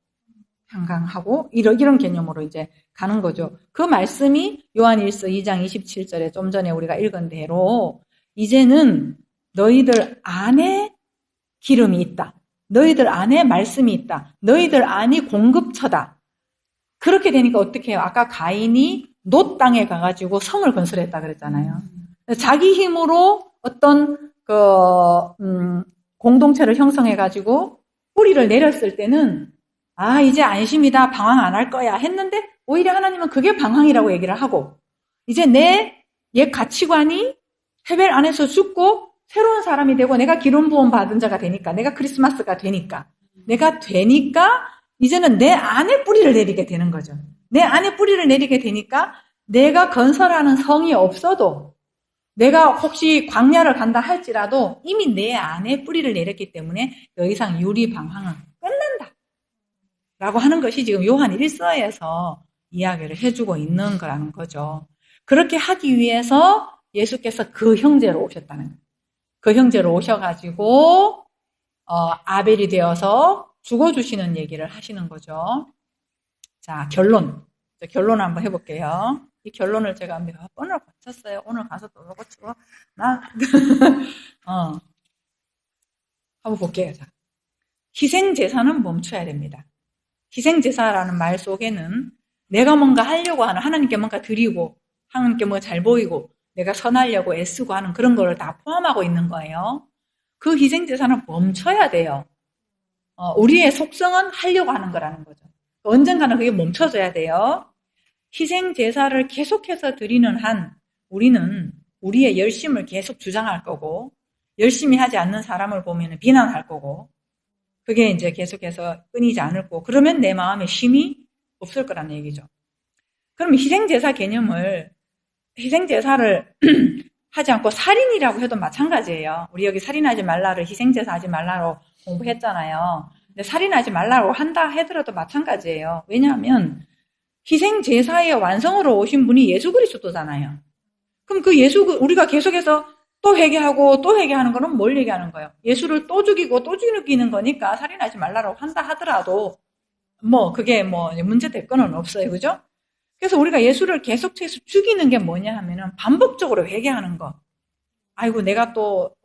평강하고 이런 개념으로 이제 가는 거죠. 그 말씀이 요한일서 2장 27절에 좀 전에 우리가 읽은 대로 이제는 너희들 안에 기름이 있다. 너희들 안에 말씀이 있다. 너희들 안이 공급처다. 그렇게 되니까 어떻게 해요? 아까 가인이 놋 땅에 가가지고 성을 건설했다 그랬잖아요. 자기 힘으로 어떤 공동체를 형성해가지고 뿌리를 내렸을 때는 이제 안심이다, 방황 안 할 거야 했는데 오히려 하나님은 그게 방황이라고 얘기를 하고 이제 내 옛 가치관이 헤벨 안에서 죽고 새로운 사람이 되고 내가 기름 부음 받은 자가 되니까 내가 크리스마스가 되니까 이제는 내 안에 뿌리를 내리게 되는 거죠. 내 안에 뿌리를 내리게 되니까 내가 건설하는 성이 없어도 내가 혹시 광야를 간다 할지라도 이미 내 안에 뿌리를 내렸기 때문에 더 이상 유리방황은 끝난다. 라고 하는 것이 지금 요한 1서에서 이야기를 해주고 있는 거라는 거죠. 그렇게 하기 위해서 예수께서 그 형제로 오셨다는 거예요. 그 형제로 오셔가지고 아벨이 되어서 죽어주시는 얘기를 하시는 거죠. 자, 결론 한번 해볼게요. 이 결론을 제가 몇 번을 거쳤어요. 오늘 가서 또 이거 치고 한번 볼게요. 자, 희생제사는 멈춰야 됩니다. 희생제사라는 말 속에는 내가 뭔가 하려고 하는, 하나님께 뭔가 드리고 하나님께 뭔가 잘 보이고 내가 선하려고 애쓰고 하는 그런 거를 다 포함하고 있는 거예요. 그 희생제사는 멈춰야 돼요. 우리의 속성은 하려고 하는 거라는 거죠. 언젠가는 그게 멈춰져야 돼요. 희생제사를 계속해서 드리는 한 우리는 우리의 열심을 계속 주장할 거고 열심히 하지 않는 사람을 보면 비난할 거고 그게 이제 계속해서 끊이지 않을 거고 그러면 내 마음에 쉼이 없을 거라는 얘기죠. 그럼 희생제사 개념을 희생제사를 하지 않고 살인이라고 해도 마찬가지예요. 우리 여기 살인하지 말라를 희생제사 하지 말라로 공부했잖아요. 근데 살인하지 말라고 한다 하더라도 마찬가지예요. 왜냐하면 희생제사의 완성으로 오신 분이 예수 그리스도잖아요. 그럼 그 우리가 계속해서 또 회개하고 또 회개하는 거는 뭘 얘기하는 거예요? 예수를 또 죽이고 또 죽이는 거니까 살인하지 말라고 한다 하더라도 그게 문제될 거는 없어요. 그죠? 그래서 우리가 예수를 계속해서 죽이는 게 뭐냐 하면은 반복적으로 회개하는 거. 아이고, 내가 또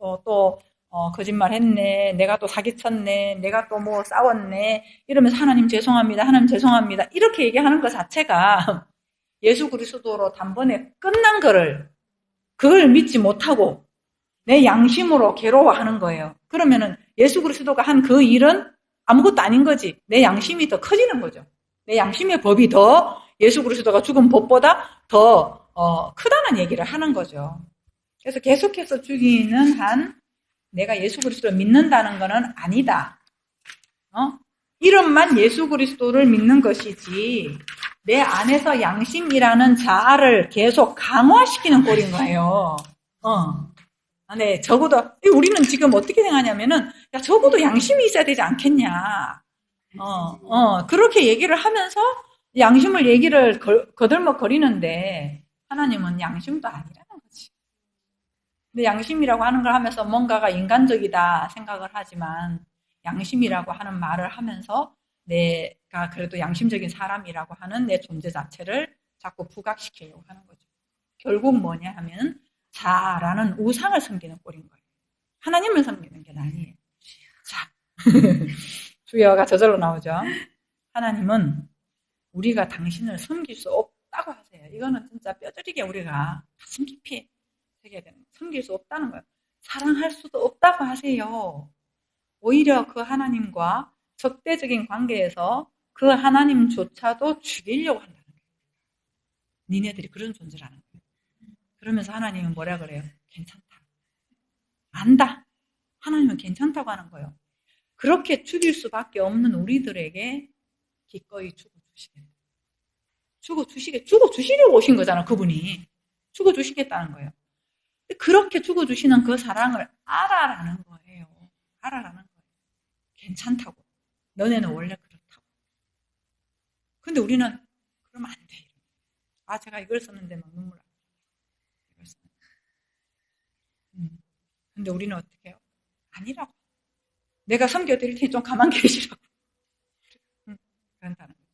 거짓말 했네. 내가 또 사기쳤네. 내가 또 싸웠네. 이러면서 하나님 죄송합니다. 하나님 죄송합니다. 이렇게 얘기하는 것 자체가 예수 그리스도로 단번에 끝난 그걸 믿지 못하고 내 양심으로 괴로워하는 거예요. 그러면은 예수 그리스도가 한 그 일은 아무것도 아닌 거지. 내 양심이 더 커지는 거죠. 내 양심의 법이 더 예수 그리스도가 죽은 법보다 더 크다는 얘기를 하는 거죠. 그래서 계속해서 죽이는 한 내가 예수 그리스도를 믿는다는 것은 아니다. 이름만 예수 그리스도를 믿는 것이지 내 안에서 양심이라는 자아를 계속 강화시키는 꼴인 거예요. 네, 적어도 우리는 지금 어떻게 생각하냐면은 야, 적어도 양심이 있어야 되지 않겠냐. 그렇게 얘기를 하면서 양심을 얘기를 거들먹거리는데 하나님은 양심도 아니라는 거지. 근데 양심이라고 하는 걸 하면서 뭔가가 인간적이다 생각을 하지만 양심이라고 하는 말을 하면서 내가 그래도 양심적인 사람이라고 하는 내 존재 자체를 자꾸 부각시키려고 하는 거죠. 결국 뭐냐 하면 자라는 우상을 섬기는 꼴인 거예요. 하나님을 섬기는 게 아니에요. 자, 주여가 저절로 나오죠. 하나님은 우리가 당신을 섬길 수 없다고 하세요. 이거는 진짜 뼈저리게 우리가 가슴 깊이 새겨야 되는 거예요. 섬길 수 없다는 거예요. 사랑할 수도 없다고 하세요. 오히려 그 하나님과 적대적인 관계에서 그 하나님조차도 죽이려고 한다는 거예요. 니네들이 그런 존재라는 거예요. 그러면서 하나님은 뭐라 그래요? 괜찮다. 안다. 하나님은 괜찮다고 하는 거예요. 그렇게 죽일 수밖에 없는 우리들에게 기꺼이 죽어주시겠다. 죽어주시려고 오신 거잖아, 그분이. 죽어주시겠다는 거예요. 그렇게 죽어주시는 그 사랑을 알아라는 거예요. 알아라는 거예요. 괜찮다고. 너네는 원래 그렇다고. 근데 우리는 그러면 안 돼. 제가 이걸 썼는데 막 눈물 나. 이걸 썼는데. 근데 우리는 어떻게 해요? 아니라고. 내가 섬겨드릴 테니 좀 가만 계시라고. 그런다는 거예요.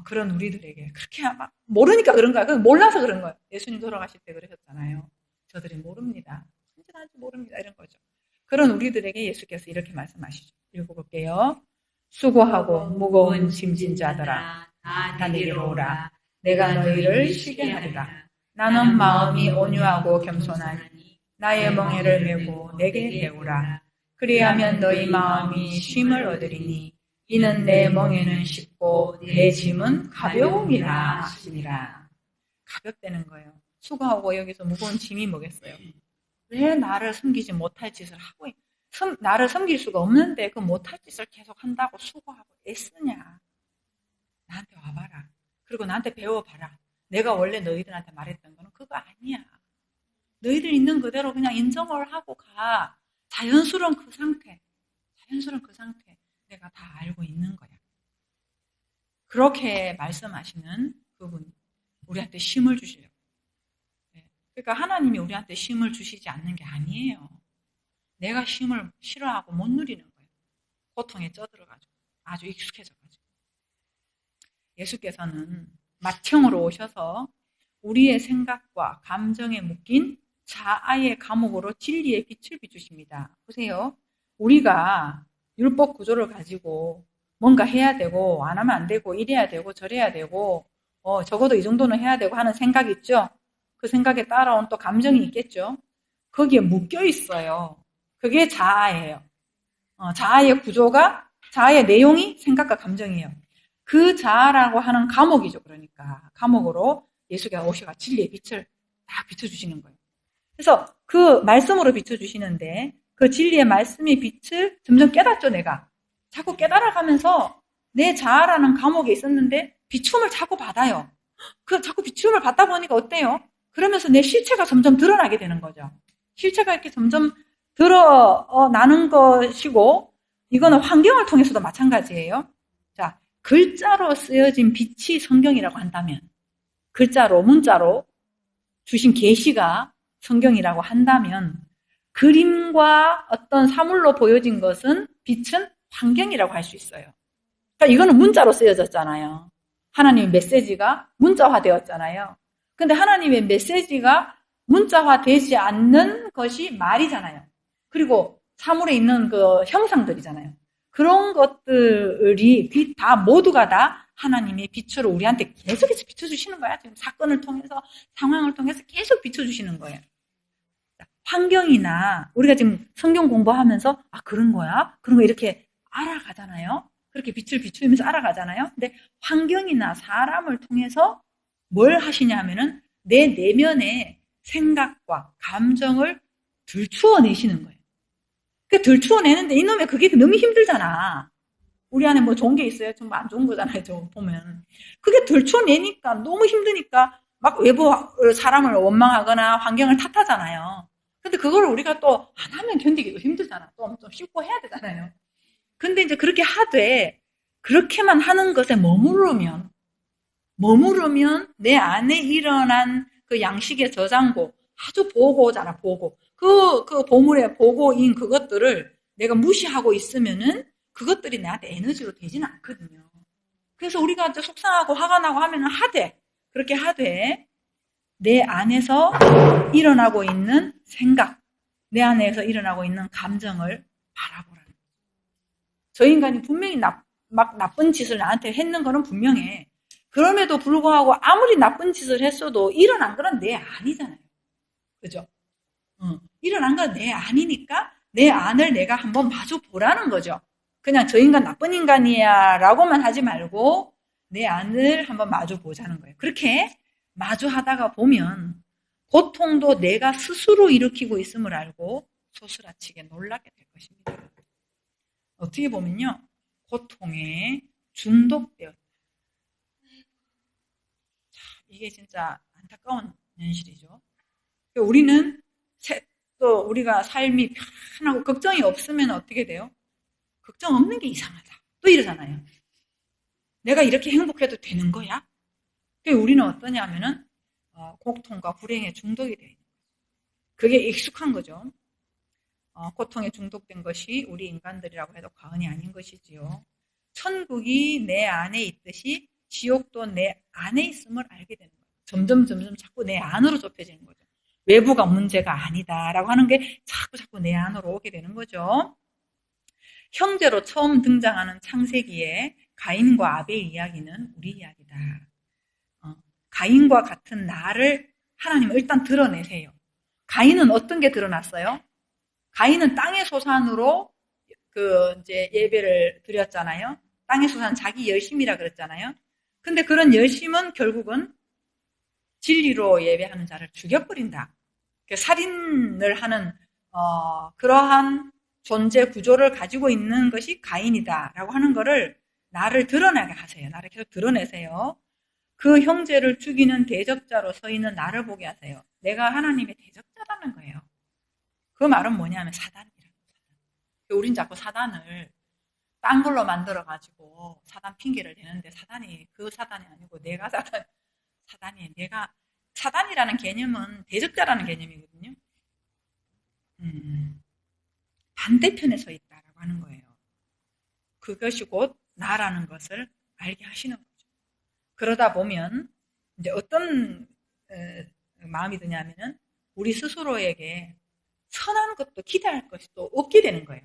그런 우리들에게 그렇게 막 모르니까 그런 거야. 몰라서 그런 거예요. 예수님 돌아가실 때 그러셨잖아요. 저들이 모릅니다. 순진한지 모릅니다. 이런 거죠. 그런 우리들에게 예수께서 이렇게 말씀하시죠. 읽어볼게요. 수고하고 무거운 짐진 자들아 다 내게로 오라. 내가 너희를 쉬게 하리라. 나는 마음이 온유하고 겸손하니 나의 멍에를 메고 내게 배우라. 그리하면 너희 마음이 쉼을 얻으리니 이는 내 멍에는 쉽고 내 짐은 가벼움이라 하시니라. 가볍다는 거예요. 수고하고 여기서 무거운 짐이 뭐겠어요? 왜 나를 섬기지 못할 짓을 하고 나를 섬길 수가 없는데 그 못할 짓을 계속 한다고 수고하고 애쓰냐. 나한테 와봐라. 그리고 나한테 배워봐라. 내가 원래 너희들한테 말했던 거는 그거 아니야. 너희들 있는 그대로 그냥 인정을 하고 가. 자연스러운 그 상태. 자연스러운 그 상태. 내가 다 알고 있는 거야. 그렇게 말씀하시는 그분. 우리한테 쉼을 주시려고. 그러니까 하나님이 우리한테 쉼을 주시지 않는 게 아니에요. 내가 쉼을 싫어하고 못 누리는 거예요. 고통에 쪄들어가지고. 아주 익숙해져가지고. 예수께서는 맏형으로 오셔서 우리의 생각과 감정에 묶인 자아의 감옥으로 진리의 빛을 비추십니다. 보세요. 우리가 율법 구조를 가지고 뭔가 해야 되고 안 하면 안 되고 이래야 되고 저래야 되고 적어도 이 정도는 해야 되고 하는 생각 있죠? 그 생각에 따라온 또 감정이 있겠죠? 거기에 묶여 있어요. 그게 자아예요. 자아의 구조가 자아의 내용이 생각과 감정이에요. 그 자아라고 하는 감옥이죠. 그러니까 감옥으로 예수가 오셔가 진리의 빛을 다 비춰주시는 거예요. 그래서 그 말씀으로 비춰주시는데 그 진리의 말씀의 빛을 점점 깨닫죠. 내가 자꾸 깨달아가면서 내 자아라는 감옥에 있었는데 비춤을 자꾸 받아요. 그 자꾸 비춤을 받다 보니까 어때요? 그러면서 내 실체가 점점 드러나게 되는 거죠. 실체가 이렇게 점점 드러나는 것이고 이거는 환경을 통해서도 마찬가지예요. 자, 글자로 쓰여진 빛이 성경이라고 한다면 글자로 문자로 주신 계시가 성경이라고 한다면 그림과 어떤 사물로 보여진 것은 빛은 환경이라고 할 수 있어요. 그러니까 이거는 문자로 쓰여졌잖아요. 하나님의 메시지가 문자화되었잖아요. 근데 하나님의 메시지가 문자화되지 않는 것이 말이잖아요. 그리고 사물에 있는 그 형상들이잖아요. 그런 것들이 다 모두가 다 하나님의 빛으로 우리한테 계속해서 비춰주시는 거야. 지금 사건을 통해서 상황을 통해서 계속 비춰주시는 거예요. 환경이나 우리가 지금 성경 공부하면서 그런 거야? 그런 거 이렇게 알아가잖아요. 그렇게 빛을 비추면서 알아가잖아요. 근데 환경이나 사람을 통해서 뭘 하시냐면은 내 내면의 생각과 감정을 들추어내시는 거예요. 그 들추어내는데 이놈의 그게 너무 힘들잖아. 우리 안에 뭐 좋은 게 있어요? 정말 안 좋은 거잖아요. 좀 보면. 그게 들추어내니까 너무 힘드니까 막 외부 사람을 원망하거나 환경을 탓하잖아요. 근데 그걸 우리가 또 안 하면 견디기도 힘들잖아. 좀 씹고 해야 되잖아요. 근데 이제 그렇게 하되 그렇게만 하는 것에 머무르면 내 안에 일어난 그 양식의 저장고 아주 보고잖아. 보고 그 보물의 보고인 그것들을 내가 무시하고 있으면은 그것들이 나한테 에너지로 되지는 않거든요. 그래서 우리가 이제 속상하고 화가 나고 하면은 그렇게 하되 내 안에서 일어나고 있는 생각, 내 안에서 일어나고 있는 감정을 바라보라는 거예요. 저 인간이 분명히 막 나쁜 짓을 나한테 했는 거는 분명해. 그럼에도 불구하고 아무리 나쁜 짓을 했어도 일어난 건 내 안이잖아요. 그죠? 일어난 건 내 안이니까 내 안을 내가 한번 마주 보라는 거죠. 그냥 저 인간 나쁜 인간이야 라고만 하지 말고 내 안을 한번 마주 보자는 거예요. 그렇게 마주하다가 보면 고통도 내가 스스로 일으키고 있음을 알고 소스라치게 놀라게 될 것입니다. 어떻게 보면요. 고통에 중독되었다. 이게 진짜 안타까운 현실이죠. 우리는 또 우리가 삶이 편하고 걱정이 없으면 어떻게 돼요? 걱정 없는 게 이상하다. 또 이러잖아요. 내가 이렇게 행복해도 되는 거야? 우리는 어떠냐면은 고통과 불행에 중독이 돼 있는 거예요. 그게 익숙한 거죠. 고통에 중독된 것이 우리 인간들이라고 해도 과언이 아닌 것이지요. 천국이 내 안에 있듯이 지옥도 내 안에 있음을 알게 되는 거예요. 점점 자꾸 내 안으로 좁혀지는 거죠. 외부가 문제가 아니다라고 하는 게 자꾸 내 안으로 오게 되는 거죠. 형제로 처음 등장하는 창세기에 가인과 아벨 이야기는 우리 이야기다. 가인과 같은 나를 하나님은 일단 드러내세요. 가인은 어떤 게 드러났어요? 가인은 땅의 소산으로 이제 예배를 드렸잖아요. 땅의 소산 자기 열심이라 그랬잖아요. 근데 그런 열심은 결국은 진리로 예배하는 자를 죽여버린다. 살인을 하는 그러한 존재 구조를 가지고 있는 것이 가인이다라고 하는 거를 나를 드러나게 하세요. 나를 계속 드러내세요. 그 형제를 죽이는 대적자로 서 있는 나를 보게 하세요. 내가 하나님의 대적자라는 거예요. 그 말은 뭐냐면 사단이라는 거예요. 우린 자꾸 사단을 딴 걸로 만들어가지고 사단 핑계를 대는데 그 사단이 아니고 내가 사단이 내가 사단이라는 개념은 대적자라는 개념이거든요. 반대편에 서 있다라고 하는 거예요. 그것이 곧 나라는 것을 알게 하시는 거죠. 그러다 보면 이제 어떤 마음이 드냐면은 우리 스스로에게 선한 것도 기대할 것이 또 없게 되는 거예요.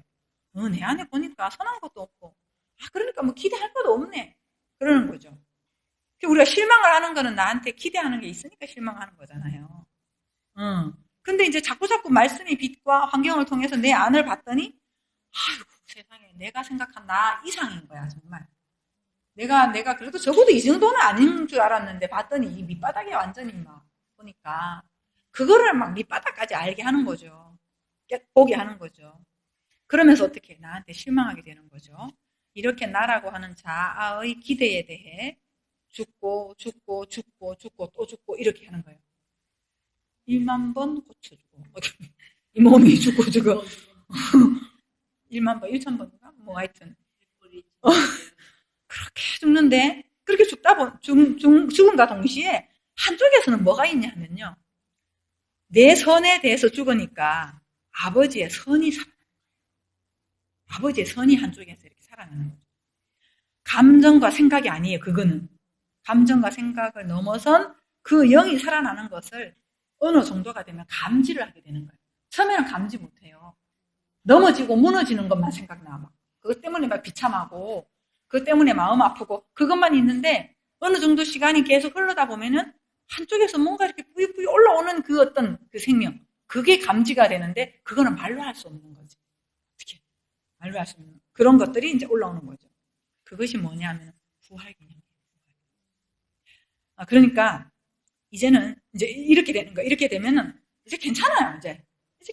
내 안에 보니까 선한 것도 없고, 그러니까 뭐 기대할 것도 없네. 그러는 거죠. 우리가 실망을 하는 거는 나한테 기대하는 게 있으니까 실망하는 거잖아요. 근데 이제 자꾸 말씀의 빛과 환경을 통해서 내 안을 봤더니, 아이고, 세상에, 내가 생각한 나 이상인 거야, 정말. 내가 그래도 적어도 이 정도는 아닌 줄 알았는데, 봤더니 이 밑바닥에 완전히 막, 보니까, 그거를 막 밑바닥까지 알게 하는 거죠. 보게 하는 거죠. 그러면서 어떻게 나한테 실망하게 되는 거죠. 이렇게 나라고 하는 자아의 기대에 대해 죽고 또 죽고 이렇게 하는 거예요. 1만 번 고쳐주고 이 몸이 죽고 1만 번, 1천 번인가? 뭐 하여튼 그렇게 죽는데 그렇게 죽음과 동시에 한쪽에서는 뭐가 있냐면요. 내 선에 대해서 죽으니까 아버지의 선이 한쪽에서 이렇게 살아나는 거죠. 감정과 생각이 아니에요. 그거는 감정과 생각을 넘어선 그 영이 살아나는 것을 어느 정도가 되면 감지를 하게 되는 거예요. 처음에는 감지 못해요. 넘어지고 무너지는 것만 생각나. 막. 그것 때문에 막 비참하고 그것 때문에 마음 아프고 그것만 있는데 어느 정도 시간이 계속 흘러다 보면은 한쪽에서 뭔가 이렇게 뿌이뿌이 올라오는 그 어떤 그 생명 그게 감지가 되는데 그거는 말로 할 수 없는 거지. 어떻게 말로 할 수 없는 그런 것들이 이제 올라오는 거죠. 그것이 뭐냐면 부활 개념이에요. 그러니까 이제는 이제 이렇게 되는 거예요. 이렇게 되면은 이제 괜찮아요. 이제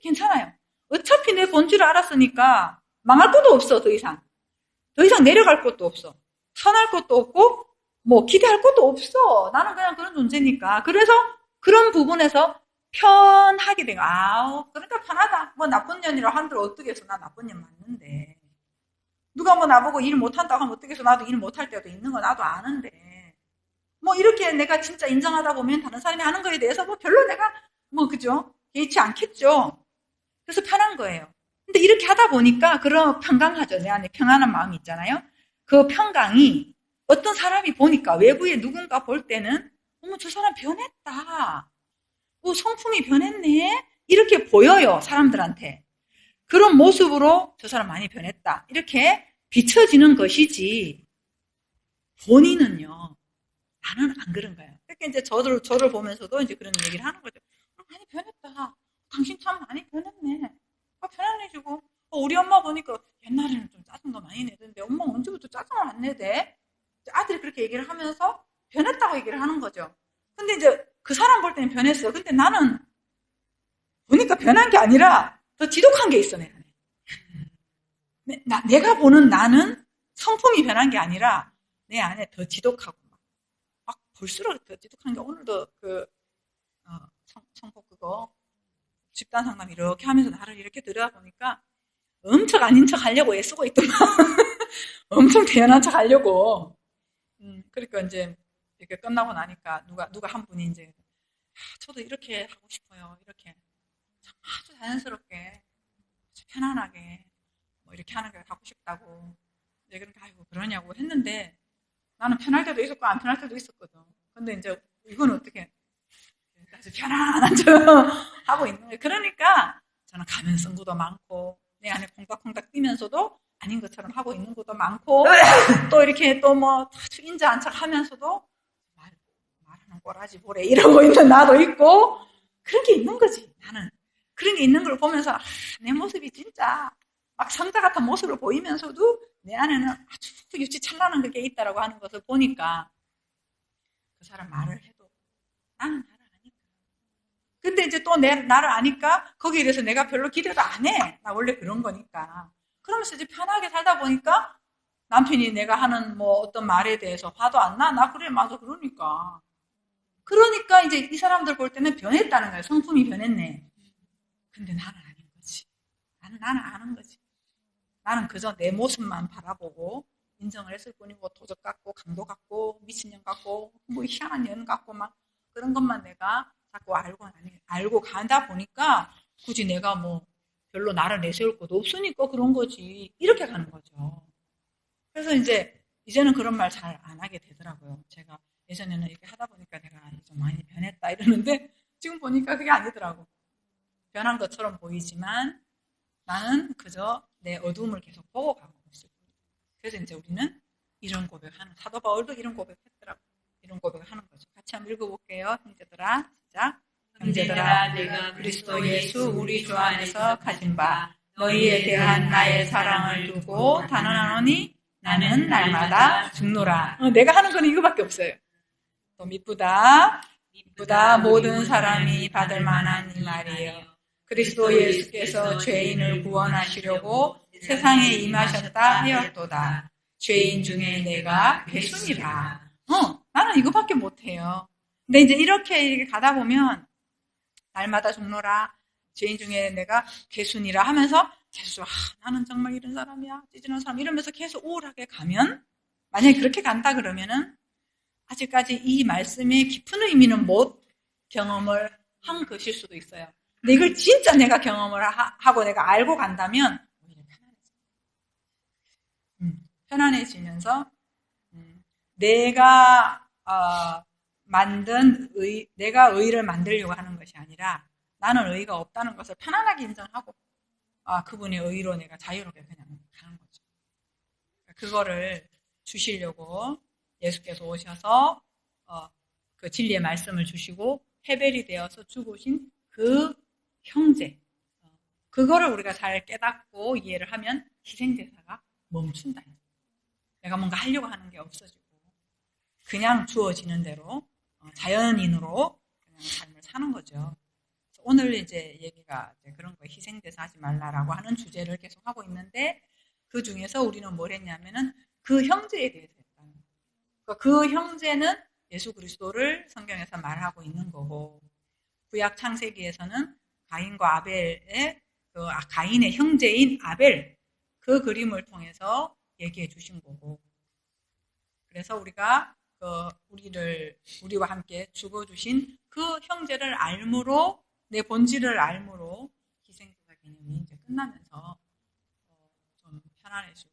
괜찮아요. 어차피 내 본질을 알았으니까 망할 것도 없어. 더 이상 내려갈 것도 없어. 선할 것도 없고 뭐 기대할 것도 없어. 나는 그냥 그런 존재니까. 그래서 그런 부분에서 편하게 되고 그러니까 편하다. 뭐 나쁜 년이라 한들 어떻게 해서 나 나쁜 년 맞는데 누가 뭐 나보고 일 못한다고 하면 어떻게 해서 나도 일 못할 때도 있는 거 나도 아는데 뭐 이렇게 내가 진짜 인정하다 보면 다른 사람이 하는 거에 대해서 뭐 별로 내가 뭐 그죠? 개의치 않겠죠. 그래서 편한 거예요. 근데 이렇게 하다 보니까 그런 평강하죠. 내 안에 평안한 마음이 있잖아요. 그 평강이 어떤 사람이 보니까 외부에 누군가 볼 때는 어머 저 사람 변했다. 성품이 변했네. 이렇게 보여요. 사람들한테. 그런 모습으로 저 사람 많이 변했다. 이렇게 비춰지는 것이지 본인은요. 나는 안 그런 거예요. 그러니까 이제 저를 보면서도 이제 그런 얘기를 하는 거죠. 많이 변했다. 당신 참 많이 변했네. 편안해지고. 우리 엄마 보니까 옛날에는 좀 짜증도 많이 내던데 엄마 언제부터 짜증을 안 내대? 아들이 그렇게 얘기를 하면서 변했다고 얘기를 하는 거죠. 근데 이제 그 사람 볼 때는 변했어. 근데 나는 보니까 변한 게 아니라 더 지독한 게 있어, 내 안에. 내가 보는 나는 성품이 변한 게 아니라 내 안에 더 지독하고 막 볼수록 더 지독한 게 오늘도 성폭 그거 집단 상담 이렇게 하면서 나를 이렇게 들여다보니까 엄청 아닌 척 하려고 애쓰고 있더만. 엄청 대연한 척 하려고. 그러니까 이제 이렇게 끝나고 나니까 누가 한 분이 이제 저도 이렇게 하고 싶어요. 이렇게 아주 자연스럽게 아주 편안하게 뭐 이렇게 하는 게 하고 싶다고. 이제 그러니까 아이고 그러냐고 했는데 나는 편할 때도 있었고 안 편할 때도 있었거든. 근데 이제 이건 어떻게 아주 편안한 척 하고 있는 거예요. 그러니까 저는 가면 쓴 것도 많고 내 안에 콩닥콩닥 뛰면서도 아닌 것처럼 하고 있는 것도 많고 또 이렇게 또 뭐 인자한 척 하면서도 말하는 꼬라지 보래 이러고 있는 나도 있고 그런 게 있는 거지. 나는 그런 게 있는 걸 보면서 내 모습이 진짜 막 성자 같은 모습을 보이면서도 내 안에는 아주 유치찬란한 그게 있다라고 하는 것을 보니까 그 사람 말을 해도 나는 나를 아니까. 근데 이제 또 나를 아니까 거기에 대해서 내가 별로 기대도 안 해. 나 원래 그런 거니까. 그러면서 이제 편하게 살다 보니까 남편이 내가 하는 뭐 어떤 말에 대해서 화도 안 나? 나 그래 맞아 그러니까. 그러니까 이제 이 사람들 볼 때는 변했다는 거예요. 성품이 변했네. 근데 나는 아닌 거지. 나는 아는 거지. 나는 그저 내 모습만 바라보고 인정을 했을 뿐이고 도적 같고 강도 같고 미친년 같고 뭐 희한한 년 같고 막 그런 것만 내가 자꾸 알고 가다 보니까 굳이 내가 뭐 별로 나를 내세울 것도 없으니까 그런 거지. 이렇게 가는 거죠. 그래서 이제는 그런 말 잘 안 하게 되더라고요. 제가 예전에는 이렇게 하다 보니까 내가 좀 많이 변했다 이러는데 지금 보니까 그게 아니더라고. 변한 것처럼 보이지만 나는 그저 내 어둠을 계속 보고 가고 있을 뿐이야. 그래서 이제 우리는 이런 고백하는, 사도 바울도 이런 고백했더라고. 이런 고백하는 거죠. 같이 한번 읽어볼게요. 형제들아, 시작. 형제들아, 내가 그리스도 예수 우리 주 안에서 가진 바 너희에 대한 나의 사랑을 두고 단언하노니 나는 날마다 죽노라. 내가 하는 거는 이거밖에 없어요. 또 미쁘다 모든 사람이 받을 만한 이 말이에요. 그리스도 예수께서 죄인을 구원하시려고 세상에 임하셨다 하였도다. 죄인 중에 내가 괴순이라. 나는 이거밖에 못해요. 근데 이제 이렇게 가다 보면 날마다 죽노라. 죄인 중에 내가 괴순이라 하면서 계속 나는 정말 이런 사람이야. 찌질한 사람 이러면서 계속 우울하게 가면 만약에 그렇게 간다 그러면은 아직까지 이 말씀의 깊은 의미는 못 경험을 한 것일 수도 있어요. 근데 이걸 진짜 내가 경험을 하고 내가 알고 간다면 오히려 편안해지면서 내가 내가 의를 만들려고 하는 것이 아니라 나는 의가 없다는 것을 편안하게 인정하고 그분의 의로 내가 자유롭게 그냥 가는 거죠. 그거를 주시려고 예수께서 오셔서 그 진리의 말씀을 주시고 해벨이 되어서 죽으신 그 형제, 그거를 우리가 잘 깨닫고 이해를 하면 희생제사가 멈춘다. 내가 뭔가 하려고 하는 게 없어지고 그냥 주어지는 대로 자연인으로 그냥 삶을 사는 거죠. 오늘 이제 얘기가 그런 거예요. 희생제사 하지 말라라고 하는 주제를 계속 하고 있는데 그 중에서 우리는 뭘 했냐면은 그 형제에 대해서 했다는 거예요. 그 형제는 예수 그리스도를 성경에서 말하고 있는 거고 구약 창세기에서는 가인과 아벨의 가인의 형제인 아벨 그 그림을 통해서 얘기해 주신 거고 그래서 우리가 우리와 함께 죽어주신 그 형제를 알므로 내 본질을 알므로 희생제사 개념이 이제 끝나면서 좀 편안해지고